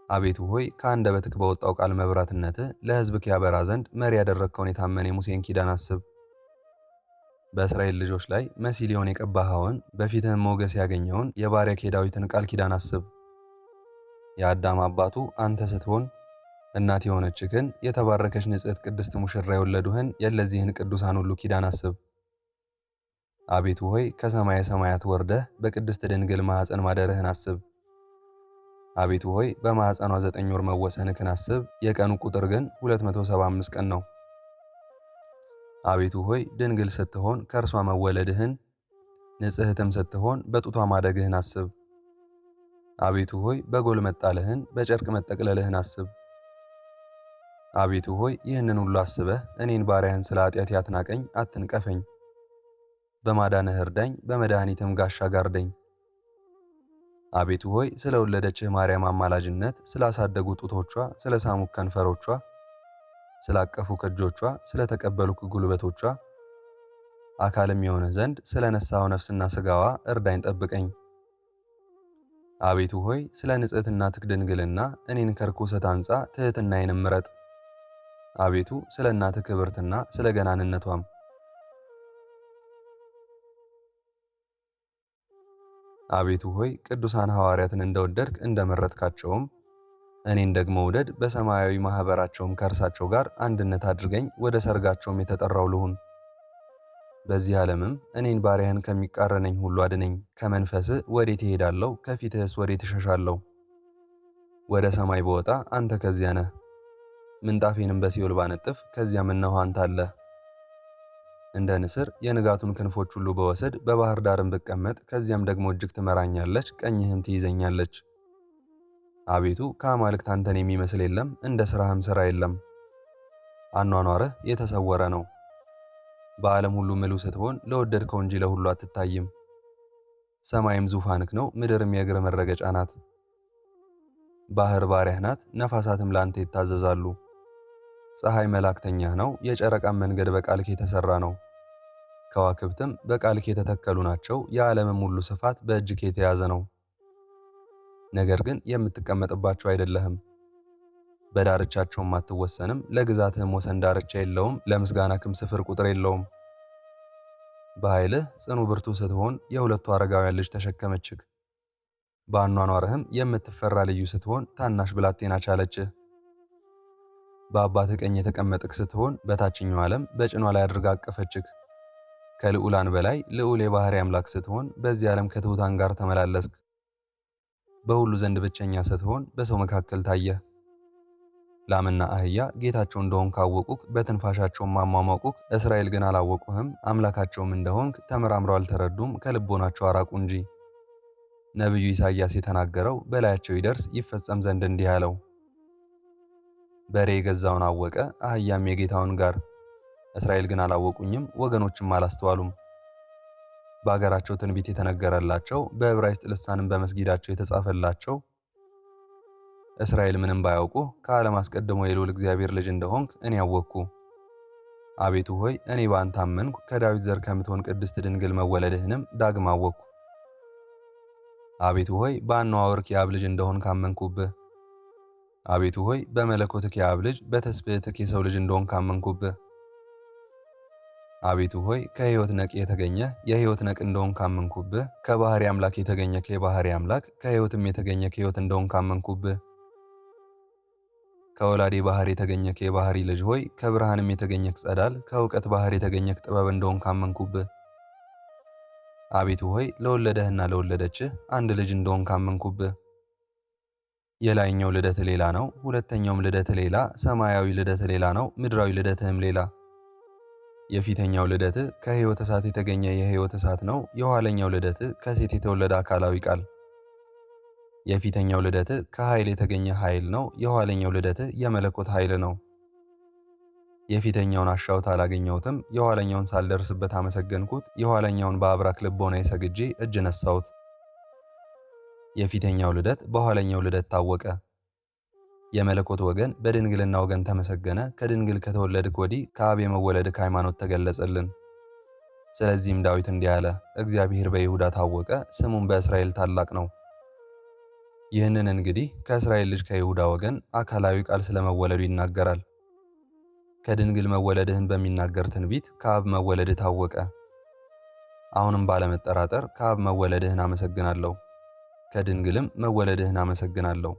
A: አቤቱ ሆይ ከአንደበትክ በወጣው ቃል መብራትነትህ ለሕዝብክ ያበራ ዘንድ መሪ ያደረግከውን የታመነ የሙሴን ኪዳን አስብ። በእስራኤል ልጆች ላይ መሲህ ሊሆን የቀባኸውን በፊትህም ሞገስ ያገኘውን የባሪያህ የዳዊትን ቃል ኪዳን አስብ። የአዳም አባቱ አንተ ስትሆን እናት የሆነችህን የተባረከች ንጽሕት ቅድስት ሙሽራ የወለዱህን የእነዚህን ቅዱሳን ሁሉ ኪዳን አስብ። አቤቱ ሆይ ከሰማየ ሰማያት ወርደህ በቅድስት ድንግል ማኅፀን ማደርህን አስብ። አቤቱ ሆይ በማኅፀኗ 9 ወር መወሰንክን አስብ። የቀኑ ቁጥር ግን 275 ቀን ነው። አቤቱ ሆይ ድንግል ስትሆን ከእርሷ መወለድህን፣ ንጽሕትም ስትሆን በጡቷ ማደግህን አስብ። አቤቱ ሆይ በጎል መጣልህን፣ በጨርቅ መጠቅለልህን አስብ። አቤቱ ሆይ ይህንን ሁሉ አስበህ እኔን ባሪያህን ስለ ኃጢአቴ አትናቀኝ፣ አትንቀፈኝ። በማዳንህ እርዳኝ፣ በመድኃኒትም ጋሻ ጋርደኝ። አቤቱ ሆይ ስለ ወለደችህ ማርያም አማላጅነት፣ ስላሳደጉ ጡቶቿ፣ ስለ ሳሙክ ከንፈሮቿ፣ ስላቀፉ እጆቿ፣ ስለ ተቀበሉክ ጉልበቶቿ፣ አካልም የሆንህ ዘንድ ስለ ነሳኸው ነፍስና ሥጋዋ እርዳኝ፣ ጠብቀኝ። አቤቱ ሆይ ስለ ንጽሕት እናትህ ድንግልና እኔን ከርኩሰት አንጻ፣ ትሕትናዬንም ምረጥ። አቤቱ ስለ እናትህ ክብርትና ስለ ገናንነቷም። አቤቱ ሆይ ቅዱሳን ሐዋርያትን እንደወደድክ እንደመረጥካቸውም እኔን ደግሞ ውደድ። በሰማያዊ ማኅበራቸውም ከእርሳቸው ጋር አንድነት አድርገኝ፣ ወደ ሰርጋቸውም የተጠራው ልሁን። በዚህ ዓለምም እኔን ባሪያህን ከሚቃረነኝ ሁሉ አድነኝ። ከመንፈስህ ወዴት እሄዳለሁ? ከፊትህስ ወዴት እሸሻለሁ? ወደ ሰማይ በወጣ አንተ ከዚያ ነህ። ምንጣፌንም በሲኦል ባነጥፍ ከዚያም እነሆ አንተ አለህ። እንደ ንስር የንጋቱን ክንፎች ሁሉ በወስድ በባህር ዳርም ብቀመጥ ከዚያም ደግሞ እጅግ ትመራኛለች፣ ቀኝህም ትይዘኛለች። አቤቱ ከአማልክት አንተን የሚመስል የለም፣ እንደ ሥራህም ሥራ የለም። አኗኗርህ የተሰወረ ነው። በዓለም ሁሉ ምሉ ስትሆን ለወደድከው እንጂ ለሁሉ አትታይም። ሰማይም ዙፋንክ ነው፣ ምድርም የእግር መረገጫ ናት። ባህር ባሪያህ ናት፣ ነፋሳትም ላንተ ይታዘዛሉ። ፀሐይ መላእክተኛህ ነው፣ የጨረቃም መንገድ በቃልክ የተሰራ ነው። ከዋክብትም በቃልክ የተተከሉ ናቸው፣ የዓለምም ሁሉ ስፋት በእጅክ የተያዘ ነው። ነገር ግን የምትቀመጥባቸው አይደለህም፣ በዳርቻቸውም አትወሰንም። ለግዛትህም ወሰን ዳርቻ የለውም፣ ለምስጋናክም ስፍር ቁጥር የለውም። በኃይልህ ጽኑ ብርቱ ስትሆን የሁለቱ አረጋውያን ልጅ ተሸከመችህ። በአኗኗርህም የምትፈራ ልዩ ስትሆን ታናሽ ብላቴና ቻለችህ። በአባትህ ቀኝ የተቀመጥክ ስትሆን በታችኛው ዓለም በጭኗ ላይ አድርጋ አቀፈችህ። ከልዑላን በላይ ልዑል የባህሪ አምላክ ስትሆን በዚህ ዓለም ከትሑታን ጋር ተመላለስክ። በሁሉ ዘንድ ብቸኛ ስትሆን በሰው መካከል ታየህ። ላምና አህያ ጌታቸው እንደሆንክ ካወቁክ፣ በትንፋሻቸውም አሟሟቁክ። እስራኤል ግን አላወቁህም፣ አምላካቸውም እንደሆንክ ተመራምረው አልተረዱም፣ ከልቦናቸው አራቁ እንጂ። ነቢዩ ኢሳይያስ የተናገረው በላያቸው ይደርስ ይፈጸም ዘንድ እንዲህ አለው። በሬ የገዛውን አወቀ፣ አህያም የጌታውን ጋር። እስራኤል ግን አላወቁኝም፣ ወገኖችም አላስተዋሉም። በአገራቸው ትንቢት የተነገረላቸው በዕብራይስጥ ልሳንም በመስጊዳቸው የተጻፈላቸው እስራኤል ምንም ባያውቁ ከዓለም አስቀድሞ የልዑል እግዚአብሔር ልጅ እንደሆንክ እኔ አወቅኩ። አቤቱ ሆይ እኔ በአንተ አመንኩ፣ ከዳዊት ዘር ከምትሆን ቅድስት ድንግል መወለድህንም ዳግም አወቅኩ። አቤቱ ሆይ በአነዋወርክ የአብ ልጅ እንደሆንክ አመንኩብህ። አቤቱ ሆይ በመለኮትክ የአብ ልጅ በትስብእትክ የሰው ልጅ እንደሆንክ አመንኩብህ። አቤቱ ሆይ ከሕይወት ነቅ የተገኘ የሕይወት ነቅ እንደሆንክ አመንኩብህ። ከባህሪ አምላክ የተገኘ የባህሪ አምላክ ከሕይወትም የተገኘ ሕይወት እንደሆንክ አመንኩብህ። ከወላዴ ባህር የተገኘክ የባህሪ ልጅ ሆይ ከብርሃንም የተገኘክ ጸዳል ከእውቀት ባህር የተገኘክ ጥበብ እንደሆንክ አመንኩብህ። አቤቱ ሆይ ለወለደህና ለወለደችህ አንድ ልጅ እንደሆንክ አመንኩብህ። የላይኛው ልደት ሌላ ነው፣ ሁለተኛውም ልደት ሌላ፣ ሰማያዊ ልደት ሌላ ነው፣ ምድራዊ ልደትህም ሌላ። የፊተኛው ልደት ከሕይወት እሳት የተገኘ የሕይወት እሳት ነው። የኋለኛው ልደት ከሴት የተወለደ አካላዊ ቃል። የፊተኛው ልደት ከኃይል የተገኘ ኃይል ነው። የኋለኛው ልደት የመለኮት ኃይል ነው። የፊተኛውን አሻውት አላገኘሁትም፣ የኋለኛውን ሳልደርስበት አመሰገንኩት። የኋለኛውን በአብራክ ልቦናዬ ሰግጄ እጅ ነሳሁት። የፊተኛው ልደት በኋለኛው ልደት ታወቀ። የመለኮት ወገን በድንግልና ወገን ተመሰገነ። ከድንግል ከተወለድክ ወዲህ ከአብ የመወለድክ ሃይማኖት ተገለጸልን። ስለዚህም ዳዊት እንዲህ አለ፣ እግዚአብሔር በይሁዳ ታወቀ፣ ስሙም በእስራኤል ታላቅ ነው። ይህንን እንግዲህ ከእስራኤል ልጅ ከይሁዳ ወገን አካላዊ ቃል ስለመወለዱ ይናገራል። ከድንግል መወለድህን በሚናገር ትንቢት ከአብ መወለድህ ታወቀ። አሁንም ባለመጠራጠር ከአብ መወለድህን አመሰግናለሁ፣ ከድንግልም መወለድህን አመሰግናለሁ።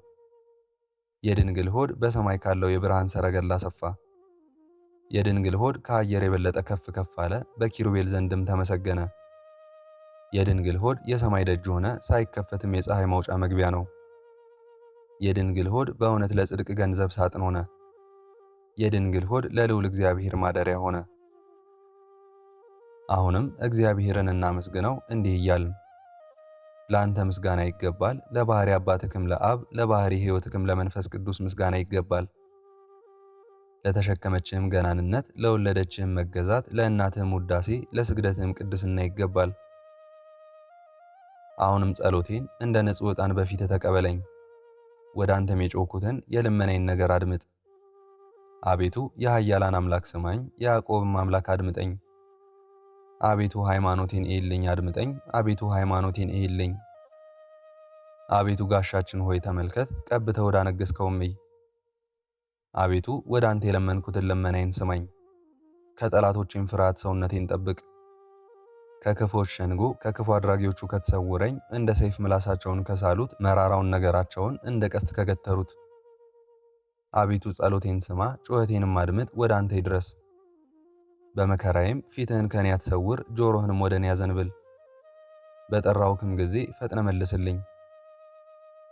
A: የድንግል ሆድ በሰማይ ካለው የብርሃን ሰረገላ ሰፋ። የድንግል ሆድ ከአየር የበለጠ ከፍ ከፍ አለ፣ በኪሩቤል ዘንድም ተመሰገነ። የድንግል ሆድ የሰማይ ደጅ ሆነ፣ ሳይከፈትም የፀሐይ መውጫ መግቢያ ነው። የድንግል ሆድ በእውነት ለጽድቅ ገንዘብ ሳጥን ሆነ። የድንግል ሆድ ለልዑል እግዚአብሔር ማደሪያ ሆነ። አሁንም እግዚአብሔርን እናመስግነው እንዲህ እያልን፣ ለአንተ ምስጋና ይገባል፣ ለባህሪ አባትክም ለአብ፣ ለባህሪ ሕይወትክም ለመንፈስ ቅዱስ ምስጋና ይገባል። ለተሸከመችህም ገናንነት፣ ለወለደችህም መገዛት፣ ለእናትህም ውዳሴ፣ ለስግደትህም ቅድስና ይገባል። አሁንም ጸሎቴን እንደ ንጹሕ ዕጣን በፊትህ ተቀበለኝ። ወደ አንተም የጮኩትን የልመናዬን ነገር አድምጥ። አቤቱ የኃያላን አምላክ ስማኝ፣ የያዕቆብም አምላክ አድምጠኝ። አቤቱ ሃይማኖቴን እይልኝ አድምጠኝ፣ አቤቱ ሃይማኖቴን እይልኝ። አቤቱ ጋሻችን ሆይ ተመልከት፣ ቀብተህ ወዳነገሥከውም እይ። አቤቱ ወደ አንተ የለመንኩትን ልመናዬን ስማኝ። ከጠላቶቼም ፍርሃት ሰውነቴን ጠብቅ። ከክፉዎች ሸንጎ ከክፉ አድራጊዎቹ ከተሰውረኝ፣ እንደ ሰይፍ ምላሳቸውን ከሳሉት መራራውን ነገራቸውን እንደ ቀስት ከገተሩት። አቤቱ ጸሎቴን ስማ፣ ጩኸቴንም አድምጥ፣ ወደ አንተ ይድረስ። በመከራዬም ፊትህን ከኔ አትሰውር፣ ጆሮህንም ወደ እኔ አዘንብል። በጠራሁክም ጊዜ ፈጥነ መልስልኝ።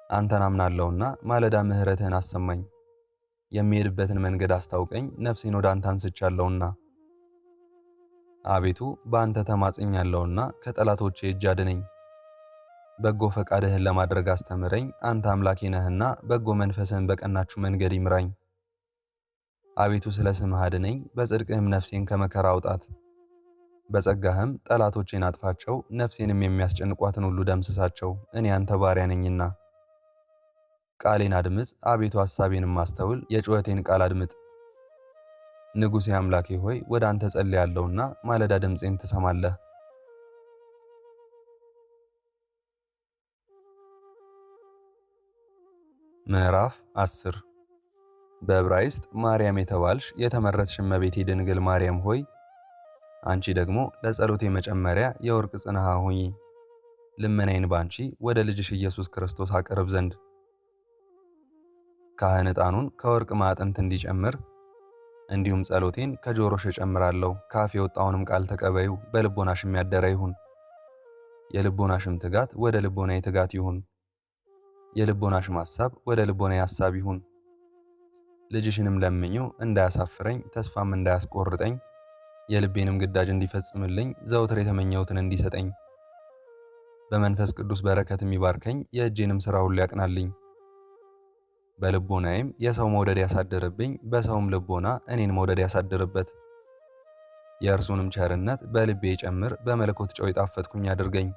A: አንተን አምናለሁና ማለዳ ምሕረትህን አሰማኝ። የሚሄድበትን መንገድ አስታውቀኝ፣ ነፍሴን ወደ አንተ አንስቻለሁና። አቤቱ በአንተ ተማጽኛለሁና ከጠላቶቼ እጅ አድነኝ። በጎ ፈቃድህን ለማድረግ አስተምረኝ፣ አንተ አምላኬ ነህና በጎ መንፈስህን በቀናችሁ መንገድ ይምራኝ። አቤቱ ስለ ስምህ አድነኝ፣ በጽድቅህም ነፍሴን ከመከራ አውጣት። በጸጋህም ጠላቶቼን አጥፋቸው፣ ነፍሴንም የሚያስጨንቋትን ሁሉ ደምስሳቸው። እኔ አንተ ባሪያ ነኝና። ቃሌን አድምጽ አቤቱ፣ ሐሳቤንም አስተውል፣ የጩኸቴን ቃል አድምጥ። ንጉሴ አምላኬ ሆይ ወደ አንተ ጸልያለሁና ማለዳ ድምፄን ትሰማለህ። ምዕራፍ 10 በዕብራይስጥ ማርያም የተባልሽ የተመረጥሽ እመቤቴ ድንግል ማርያም ሆይ አንቺ ደግሞ ለጸሎቴ መጨመሪያ የወርቅ ጽንሐ ሁኚ። ልመናዬን ባንቺ ወደ ልጅሽ ኢየሱስ ክርስቶስ አቀርብ ዘንድ ካህን ዕጣኑን ከወርቅ ማዕጠንት እንዲጨምር እንዲሁም ጸሎቴን ከጆሮሽ እጨምራለሁ። ከአፍ የወጣውንም ቃል ተቀበዩ፣ በልቦናሽም ያደረ ይሁን። የልቦናሽም ትጋት ወደ ልቦናዬ ትጋት ይሁን፣ የልቦናሽም ሐሳብ ወደ ልቦናዬ ሐሳብ ይሁን። ልጅሽንም ለምኚው እንዳያሳፍረኝ፣ ተስፋም እንዳያስቆርጠኝ፣ የልቤንም ግዳጅ እንዲፈጽምልኝ፣ ዘውትር የተመኘሁትን እንዲሰጠኝ፣ በመንፈስ ቅዱስ በረከት የሚባርከኝ፣ የእጄንም ሥራ ሁሉ ያቅናልኝ። በልቦናዬም የሰው መውደድ ያሳድርብኝ፣ በሰውም ልቦና እኔን መውደድ ያሳድርበት። የእርሱንም ቸርነት በልቤ ጨምር፣ በመለኮት ጨው የጣፈጥኩኝ አድርገኝ።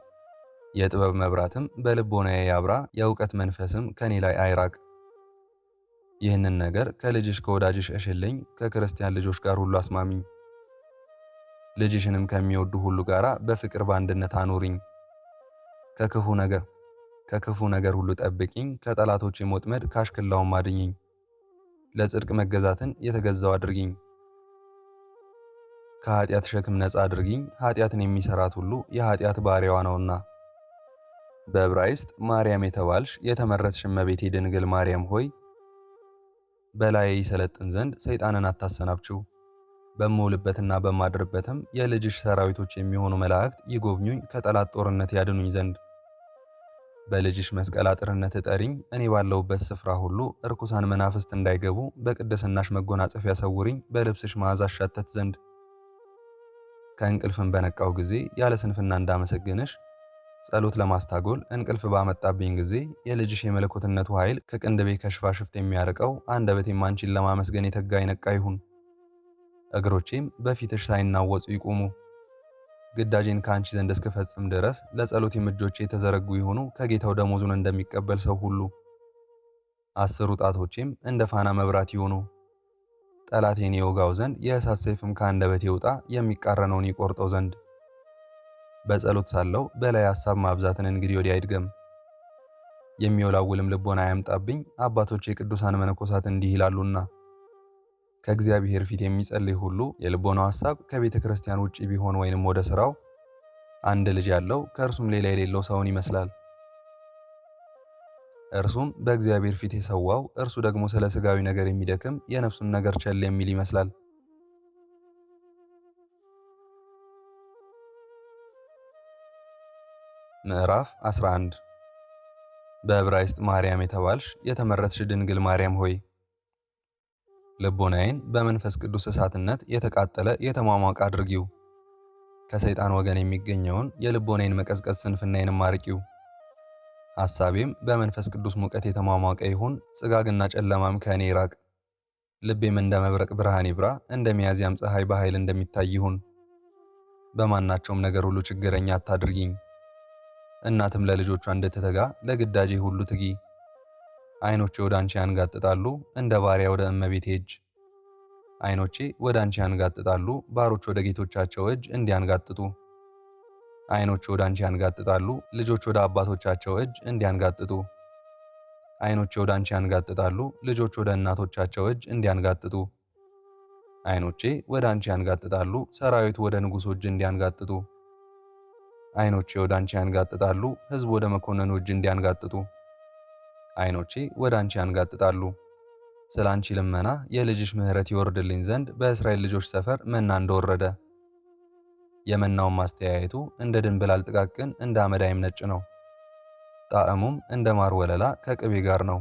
A: የጥበብ መብራትም በልቦናዬ ያብራ፣ የእውቀት መንፈስም ከኔ ላይ አይራቅ። ይህንን ነገር ከልጅሽ ከወዳጅሽ እሽልኝ፣ ከክርስቲያን ልጆች ጋር ሁሉ አስማሚኝ። ልጅሽንም ከሚወዱ ሁሉ ጋር በፍቅር በአንድነት አኑሪኝ። ከክፉ ነገር ሁሉ ጠብቂኝ፣ ከጠላቶቼ ወጥመድ ካሽክላውም አድኝኝ። ለጽድቅ መገዛትን የተገዛው አድርጊኝ፣ ከኃጢአት ሸክም ነፃ አድርጊኝ። ኃጢአትን የሚሰራት ሁሉ የኃጢአት ባሪያዋ ነውና። በዕብራይስጥ ማርያም የተባልሽ የተመረጥሽ እመቤቴ ድንግል ማርያም ሆይ በላዬ ይሰለጥን ዘንድ ሰይጣንን አታሰናብችው። በምውልበትና በማድርበትም የልጅሽ ሰራዊቶች የሚሆኑ መላእክት ይጎብኙኝ፣ ከጠላት ጦርነት ያድኑኝ ዘንድ። በልጅሽ መስቀል አጥርነት እጠሪኝ፣ እኔ ባለሁበት ስፍራ ሁሉ እርኩሳን መናፍስት እንዳይገቡ። በቅድስናሽ መጎናጸፊያ ሰውሪኝ፣ በልብስሽ መዓዛ አሻተት ዘንድ። ከእንቅልፍም በነቃው ጊዜ ያለ ስንፍና እንዳመሰግንሽ፣ ጸሎት ለማስታጎል እንቅልፍ ባመጣብኝ ጊዜ የልጅሽ የመለኮትነቱ ኃይል ከቅንድቤ ከሽፋሽፍት የሚያርቀው፣ አንደበቴም አንቺን ለማመስገን የተጋ የነቃ ይሁን። እግሮቼም በፊትሽ ሳይናወጹ ይቁሙ። ግዳጄን ከአንቺ ዘንድ እስክፈጽም ድረስ ለጸሎቴም እጆቼ የተዘረጉ ይሁኑ፣ ከጌታው ደሞዙን እንደሚቀበል ሰው ሁሉ። 10 ጣቶቼም እንደ ፋና መብራት ይሁኑ። ጠላቴን የወጋው ዘንድ የእሳት ሰይፍም ከአንደበቴ ይውጣ፣ የሚቃረነውን ይቆርጠው ዘንድ። በጸሎት ሳለው በላይ ሐሳብ ማብዛትን እንግዲህ ወዲህ አይድገም። የሚወላውልም ልቦና አያምጣብኝ። አባቶቼ ቅዱሳን መነኮሳት እንዲህ ይላሉና ከእግዚአብሔር ፊት የሚጸልይ ሁሉ የልቦናው ሐሳብ ከቤተ ክርስቲያን ውጪ ቢሆን ወይንም ወደ ሥራው አንድ ልጅ ያለው ከእርሱም ሌላ የሌለው ሰውን ይመስላል። እርሱም በእግዚአብሔር ፊት የሰዋው እርሱ ደግሞ ስለ ሥጋዊ ነገር የሚደክም የነፍሱን ነገር ቸል የሚል ይመስላል። ምዕራፍ 11 በዕብራይስጥ ማርያም የተባልሽ የተመረጥሽ ድንግል ማርያም ሆይ ልቦናዬን በመንፈስ ቅዱስ እሳትነት የተቃጠለ የተሟሟቀ አድርጊው። ከሰይጣን ወገን የሚገኘውን የልቦናዬን መቀዝቀዝ ስንፍናዬንም አርቂው። ሐሳቤም በመንፈስ ቅዱስ ሙቀት የተሟሟቀ ይሁን፣ ጽጋግና ጨለማም ከእኔ ይራቅ። ልቤም እንደ መብረቅ ብርሃን ይብራ፣ እንደ ሚያዝያም ፀሐይ በኃይል እንደሚታይ ይሁን። በማናቸውም ነገር ሁሉ ችግረኛ አታድርጊኝ። እናትም ለልጆቿ እንድትተጋ ለግዳጄ ሁሉ ትጊ። ዓይኖቼ ወደ አንቺ ያንጋጥጣሉ፣ እንደ ባሪያ ወደ እመቤቴ እጅ። ዓይኖቼ ወደ አንቺ ያንጋጥጣሉ፣ ባሮች ወደ ጌቶቻቸው እጅ እንዲያንጋጥጡ። ዓይኖቼ ወደ አንቺ ያንጋጥጣሉ፣ ልጆች ወደ አባቶቻቸው እጅ እንዲያንጋጥጡ። ዓይኖቼ ወደ አንቺ ያንጋጥጣሉ፣ ልጆች ወደ እናቶቻቸው እጅ እንዲያንጋጥጡ። ዓይኖቼ ወደ አንቺ ያንጋጥጣሉ፣ ሰራዊቱ ወደ ንጉሡ እጅ እንዲያንጋጥጡ። ዓይኖቼ ወደ አንቺ ያንጋጥጣሉ፣ ሕዝብ ወደ መኮንኑ እጅ እንዲያንጋጥጡ። ዓይኖቼ ወደ አንቺ ያንጋጥጣሉ። ስለ አንቺ ልመና የልጅሽ ምሕረት ይወርድልኝ ዘንድ በእስራኤል ልጆች ሰፈር መና እንደወረደ። የመናውም ማስተያየቱ እንደ ድንብላል ጥቃቅን እንደ አመዳይም ነጭ ነው። ጣዕሙም እንደ ማር ወለላ ከቅቤ ጋር ነው።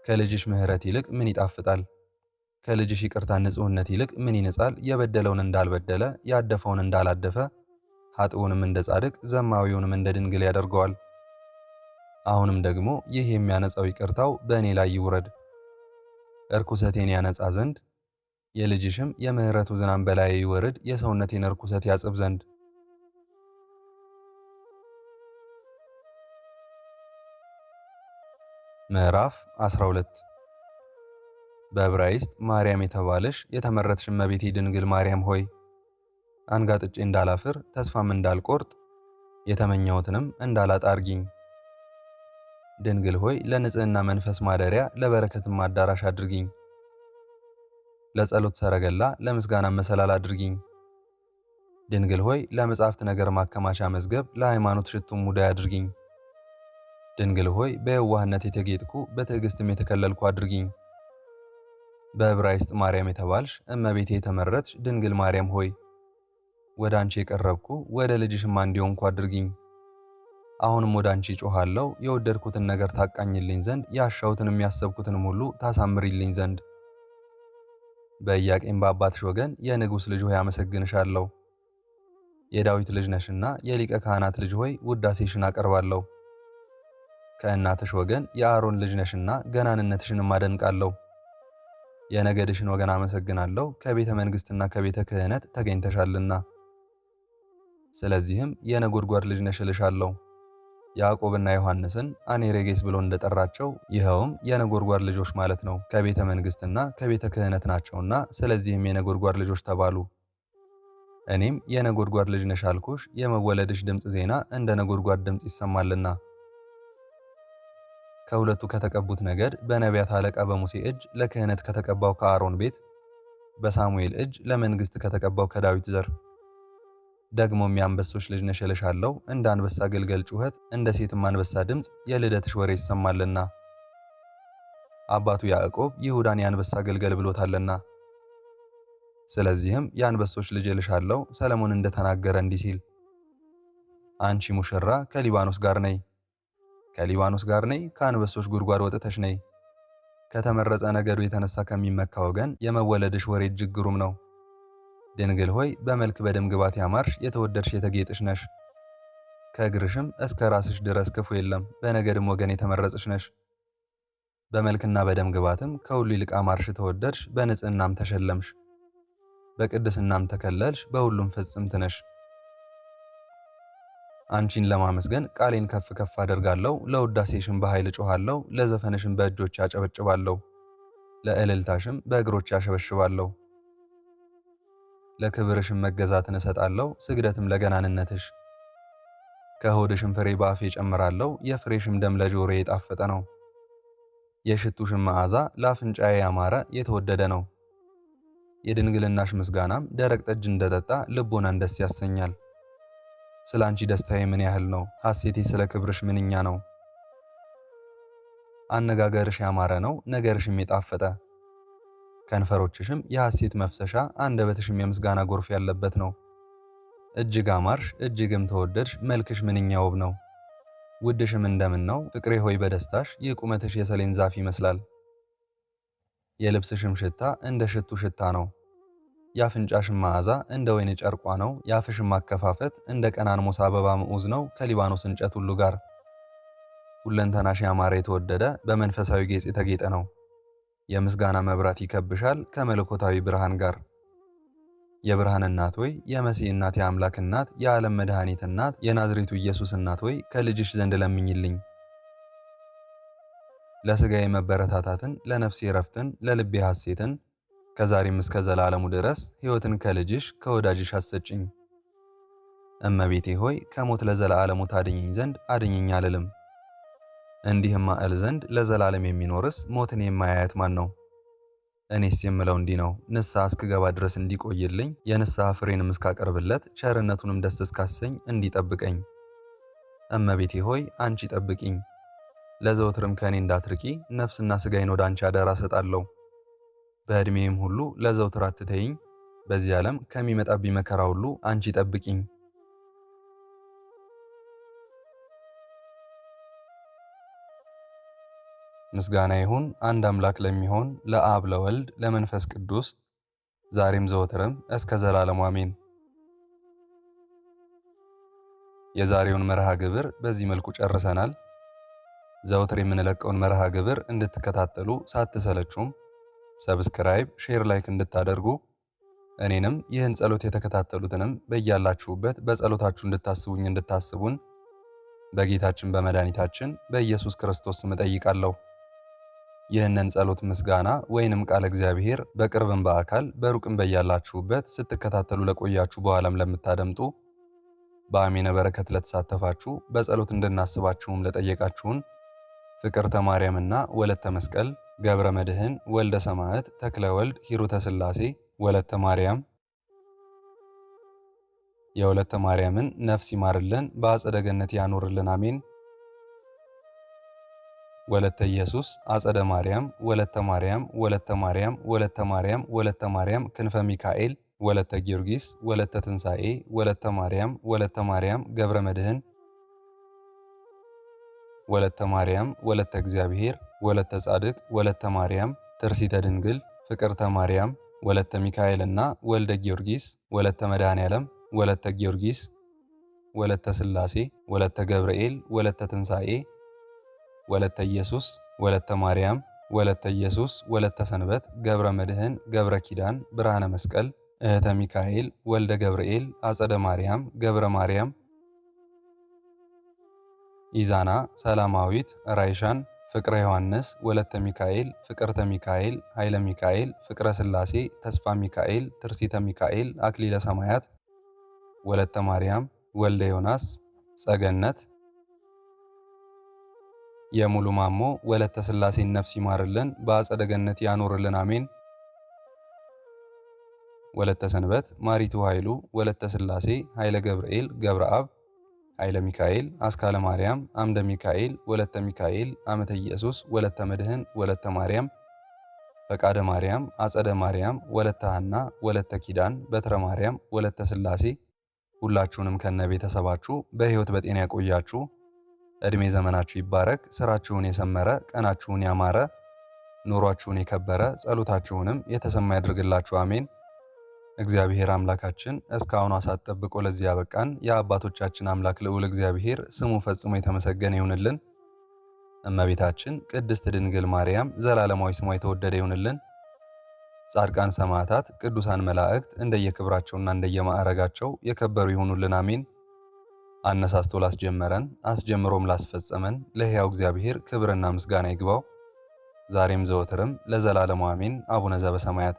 A: ከልጅሽ ምሕረት ይልቅ ምን ይጣፍጣል? ከልጅሽ ይቅርታ ንጹሕነት ይልቅ ምን ይንጻል? የበደለውን እንዳልበደለ ያደፈውን እንዳላደፈ ኃጥኡንም እንደ ጻድቅ ዘማዊውንም እንደ ድንግል ያደርገዋል። አሁንም ደግሞ ይህ የሚያነጻው ይቅርታው በእኔ ላይ ይውረድ። እርኩሰቴን ያነጻ ዘንድ የልጅሽም የምሕረቱ ዝናብ በላዬ ይወርድ የሰውነቴን ርኩሰት ያጽብ ዘንድ። ምዕራፍ 12 በዕብራይስጥ ማርያም የተባለሽ የተመረጥሽ እመቤቴ ድንግል ማርያም ሆይ አንጋጥጬ እንዳላፍር ተስፋም እንዳልቆርጥ የተመኘሁትንም እንዳላጣ አርጊኝ። ድንግል ሆይ ለንጽህና መንፈስ ማደሪያ ለበረከትም አዳራሽ አድርጊኝ። ለጸሎት ሰረገላ ለምስጋና መሰላል አድርጊኝ። ድንግል ሆይ ለመጻሕፍት ነገር ማከማቻ መዝገብ ለሃይማኖት ሽቱም ሙዳይ አድርጊኝ። ድንግል ሆይ በየዋህነት የተጌጥኩ በትዕግስትም የተከለልኩ አድርጊኝ። በዕብራይስጥ ማርያም የተባልሽ እመቤቴ የተመረጥሽ ድንግል ማርያም ሆይ ወደ አንቺ የቀረብኩ ወደ ልጅሽም እንዲሆንኩ አድርጊኝ። አሁንም ወደ አንቺ ጮኻለሁ የወደድኩትን ነገር ታቃኝልኝ ዘንድ ያሻሁትንም ያሰብኩትንም ሁሉ ታሳምሪልኝ ዘንድ። በኢያቄም በአባትሽ ወገን የንጉሥ ልጅ ሆይ አመሰግንሻለሁ። የዳዊት ልጅ ነሽና የሊቀ ካህናት ልጅ ሆይ ውዳሴሽን አቀርባለሁ። ከእናትሽ ወገን የአሮን ልጅ ነሽና ገናንነትሽንም አደንቃለሁ። የነገድሽን ወገን አመሰግናለሁ ከቤተ መንግሥትና ከቤተ ክህነት ተገኝተሻልና። ስለዚህም የነጎድጓድ ልጅ ነሽ እልሻለሁ። ያዕቆብና ዮሐንስን አኔሬጌስ ብሎ እንደጠራቸው ይኸውም የነጎድጓድ ልጆች ማለት ነው፣ ከቤተ መንግሥትና ከቤተ ክህነት ናቸውና ስለዚህም የነጎድጓድ ልጆች ተባሉ። እኔም የነጎድጓድ ልጅ ነሽ አልኩሽ፣ የመወለድሽ ድምፅ ዜና እንደ ነጎድጓድ ድምፅ ይሰማልና። ከሁለቱ ከተቀቡት ነገድ በነቢያት አለቃ በሙሴ እጅ ለክህነት ከተቀባው ከአሮን ቤት፣ በሳሙኤል እጅ ለመንግሥት ከተቀባው ከዳዊት ዘር ደግሞም የአንበሶች ልጅ ነሽ እልሻለሁ። እንደ አንበሳ ግልገል ጩኸት እንደ ሴትም አንበሳ ድምፅ የልደትሽ ወሬ ይሰማልና። አባቱ ያዕቆብ ይሁዳን የአንበሳ ግልገል ብሎታልና። ስለዚህም የአንበሶች ልጅ እልሻለሁ። ሰለሞን እንደተናገረ እንዲህ ሲል አንቺ ሙሽራ ከሊባኖስ ጋር ነይ፣ ከሊባኖስ ጋር ነይ፣ ከአንበሶች ጉድጓድ ወጥተሽ ነይ። ከተመረጸ ነገዱ የተነሳ ከሚመካ ወገን የመወለድሽ ወሬ እጅግ ግሩም ነው። ድንግል ሆይ በመልክ በደም ግባት ያማርሽ የተወደድሽ የተጌጥሽ ነሽ። ከእግርሽም እስከ ራስሽ ድረስ ክፉ የለም፣ በነገድም ወገን የተመረጽሽ ነሽ። በመልክና በደም ግባትም ከሁሉ ይልቅ አማርሽ ተወደድሽ፣ በንጽህናም ተሸለምሽ፣ በቅድስናም ተከለልሽ፣ በሁሉም ፍጽምት ነሽ። አንቺን ለማመስገን ቃሌን ከፍ ከፍ አደርጋለሁ፣ ለውዳሴሽም በኃይል እጮኻለሁ፣ ለዘፈንሽም በእጆች ያጨበጭባለሁ፣ ለእልልታሽም በእግሮች ያሸበሽባለሁ። ለክብርሽም መገዛትን እሰጣለሁ፣ ስግደትም ለገናንነትሽ። ከሆድሽም ፍሬ በአፌ ጨምራለሁ፣ የፍሬሽም ደም ለጆሮዬ የጣፈጠ ነው። የሽቱሽም መዓዛ ለአፍንጫዬ ያማረ የተወደደ ነው። የድንግልናሽ ምስጋናም ደረቅ ጠጅ እንደጠጣ ልቦናን ደስ ያሰኛል። ስለ አንቺ ደስታዬ ምን ያህል ነው! ሐሴቴ ስለ ክብርሽ ምንኛ ነው! አነጋገርሽ ያማረ ነው፣ ነገርሽም የጣፈጠ ከንፈሮችሽም የሐሴት መፍሰሻ አንደበትሽም የምስጋና ጎርፍ ያለበት ነው። እጅግ አማርሽ እጅግም ተወደድሽ፣ መልክሽ ምንኛ ውብ ነው። ውድሽም እንደምን ነው ፍቅሬ ሆይ በደስታሽ፣ ይህ ቁመትሽ የሰሌን ዛፍ ይመስላል። የልብስሽም ሽታ እንደ ሽቱ ሽታ ነው። የአፍንጫሽም መዓዛ እንደ ወይን ጨርቋ ነው። የአፍሽም አከፋፈት እንደ ቀናንሞስ አበባ ምዑዝ ነው ከሊባኖስ እንጨት ሁሉ ጋር። ሁለንተናሽ ያማረ የተወደደ በመንፈሳዊ ጌጥ የተጌጠ ነው። የምስጋና መብራት ይከብሻል ከመለኮታዊ ብርሃን ጋር። የብርሃን እናት ሆይ የመሲህ እናት የአምላክ እናት የዓለም መድኃኒት እናት የናዝሬቱ ኢየሱስ እናት ሆይ ከልጅሽ ዘንድ ለምኝልኝ። ለሥጋዬ መበረታታትን ለነፍሴ ረፍትን ለልቤ ሐሴትን ከዛሬም እስከ ዘላለሙ ድረስ ሕይወትን ከልጅሽ ከወዳጅሽ አሰጭኝ። እመቤቴ ሆይ ከሞት ለዘላለሙ ታድኝኝ ዘንድ አድኝኝ አልልም። እንዲህም እል ዘንድ ለዘላለም የሚኖርስ ሞትን የማያያት ማን ነው? እኔስ የምለው እንዲህ ነው፣ ንስሐ እስክገባ ድረስ እንዲቆይልኝ የንስሐ ፍሬንም እስካቀርብለት ቸርነቱንም ደስ እስካሰኝ እንዲጠብቀኝ። እመቤቴ ሆይ አንቺ ጠብቂኝ፣ ለዘወትርም ከእኔ እንዳትርቂ ነፍስና ሥጋዬን ወደ አንቺ አደራ ሰጣለሁ። በዕድሜም ሁሉ ለዘውትር አትተይኝ፣ በዚህ ዓለም ከሚመጣብኝ መከራ ሁሉ አንቺ ጠብቂኝ። ምስጋና ይሁን አንድ አምላክ ለሚሆን ለአብ ለወልድ ለመንፈስ ቅዱስ ዛሬም ዘወትርም እስከ ዘላለሙ አሜን። የዛሬውን መርሃ ግብር በዚህ መልኩ ጨርሰናል። ዘወትር የምንለቀውን መርሃ ግብር እንድትከታተሉ ሳትሰለቹም ሰብስክራይብ፣ ሼር፣ ላይክ እንድታደርጉ እኔንም ይህን ጸሎት የተከታተሉትንም በያላችሁበት በጸሎታችሁ እንድታስቡን በጌታችን በመድኃኒታችን በኢየሱስ ክርስቶስ ስም እጠይቃለሁ። ይህንን ጸሎት ምስጋና ወይንም ቃለ እግዚአብሔር በቅርብም በአካል በሩቅም በያላችሁበት ስትከታተሉ ለቆያችሁ በኋላም ለምታደምጡ በአሜነ በረከት ለተሳተፋችሁ በጸሎት እንድናስባችሁም ለጠየቃችሁን ፍቅርተ ማርያምና ወለተ መስቀል ገብረ መድህን ወልደ ሰማዕት ተክለ ወልድ ሂሩተ ሥላሴ ወለተ ማርያም የወለተ ማርያምን ነፍስ ይማርልን፣ በአጸደ ገነት ያኖርልን፣ አሜን። ወለተ ኢየሱስ አጸደ ማርያም ወለተ ማርያም ወለተ ማርያም ወለተ ማርያም ወለተ ማርያም ክንፈ ሚካኤል ወለተ ጊዮርጊስ ወለተ ትንሣኤ ወለተ ማርያም ወለተ ማርያም ገብረ መድህን ወለተ ማርያም ወለተ እግዚአብሔር ወለተ ጻድቅ ወለተ ማርያም ትርሲተ ድንግል ፍቅርተ ማርያም ወለተ ሚካኤልና ወልደ ጊዮርጊስ ወለተ መድኃኔ ዓለም ወለተ ጊዮርጊስ ወለተ ሥላሴ ወለተ ገብርኤል ወለተ ትንሣኤ ወለተ ኢየሱስ ወለተ ማርያም ወለተ ኢየሱስ ወለተ ሰንበት ገብረ መድህን ገብረ ኪዳን ብርሃነ መስቀል እህተ ሚካኤል ወልደ ገብርኤል አጸደ ማርያም ገብረ ማርያም ኢዛና ሰላማዊት ራይሻን ፍቅረ ዮሐንስ ወለተ ሚካኤል ፍቅርተ ሚካኤል ኃይለ ሚካኤል ፍቅረ ሥላሴ ተስፋ ሚካኤል ትርሲተ ሚካኤል አክሊለ ሰማያት ወለተ ማርያም ወልደ ዮናስ ጸገነት የሙሉ ማሞ ወለተ ሥላሴን ነፍስ ይማርልን፣ በአጸደ ገነት ያኖርልን፣ አሜን። ወለተ ሰንበት ማሪቱ ኃይሉ ወለተ ሥላሴ ኃይለ ገብርኤል ገብረ አብ ኃይለ ሚካኤል አስካለ ማርያም አምደ ሚካኤል ወለተ ሚካኤል አመተ ኢየሱስ ወለተ መድህን ወለተ ማርያም ፈቃደ ማርያም አጸደ ማርያም ወለተ ሐና ወለተ ኪዳን በትረ ማርያም ወለተ ሥላሴ ሁላችሁንም ከነ ቤተሰባችሁ በሕይወት በጤና ያቆያችሁ። እድሜ ዘመናችሁ ይባረክ። ስራችሁን የሰመረ ቀናችሁን ያማረ ኑሯችሁን የከበረ ጸሎታችሁንም የተሰማ ያድርግላችሁ። አሜን። እግዚአብሔር አምላካችን እስካሁኗ ሰዓት ጠብቆ ለዚህ ያበቃን የአባቶቻችን አምላክ ልዑል እግዚአብሔር ስሙ ፈጽሞ የተመሰገነ ይሁንልን። እመቤታችን ቅድስት ድንግል ማርያም ዘላለማዊ ስሟ የተወደደ ይሁንልን። ጻድቃን ሰማዕታት፣ ቅዱሳን መላእክት እንደየክብራቸውና እንደየማዕረጋቸው የከበሩ ይሁኑልን። አሜን። አነሳስቶ ላስጀመረን አስጀምሮም ላስፈጸመን ለሕያው እግዚአብሔር ክብርና ምስጋና ይግባው ዛሬም ዘወትርም ለዘላለሙ አሜን። አቡነ ዘበሰማያት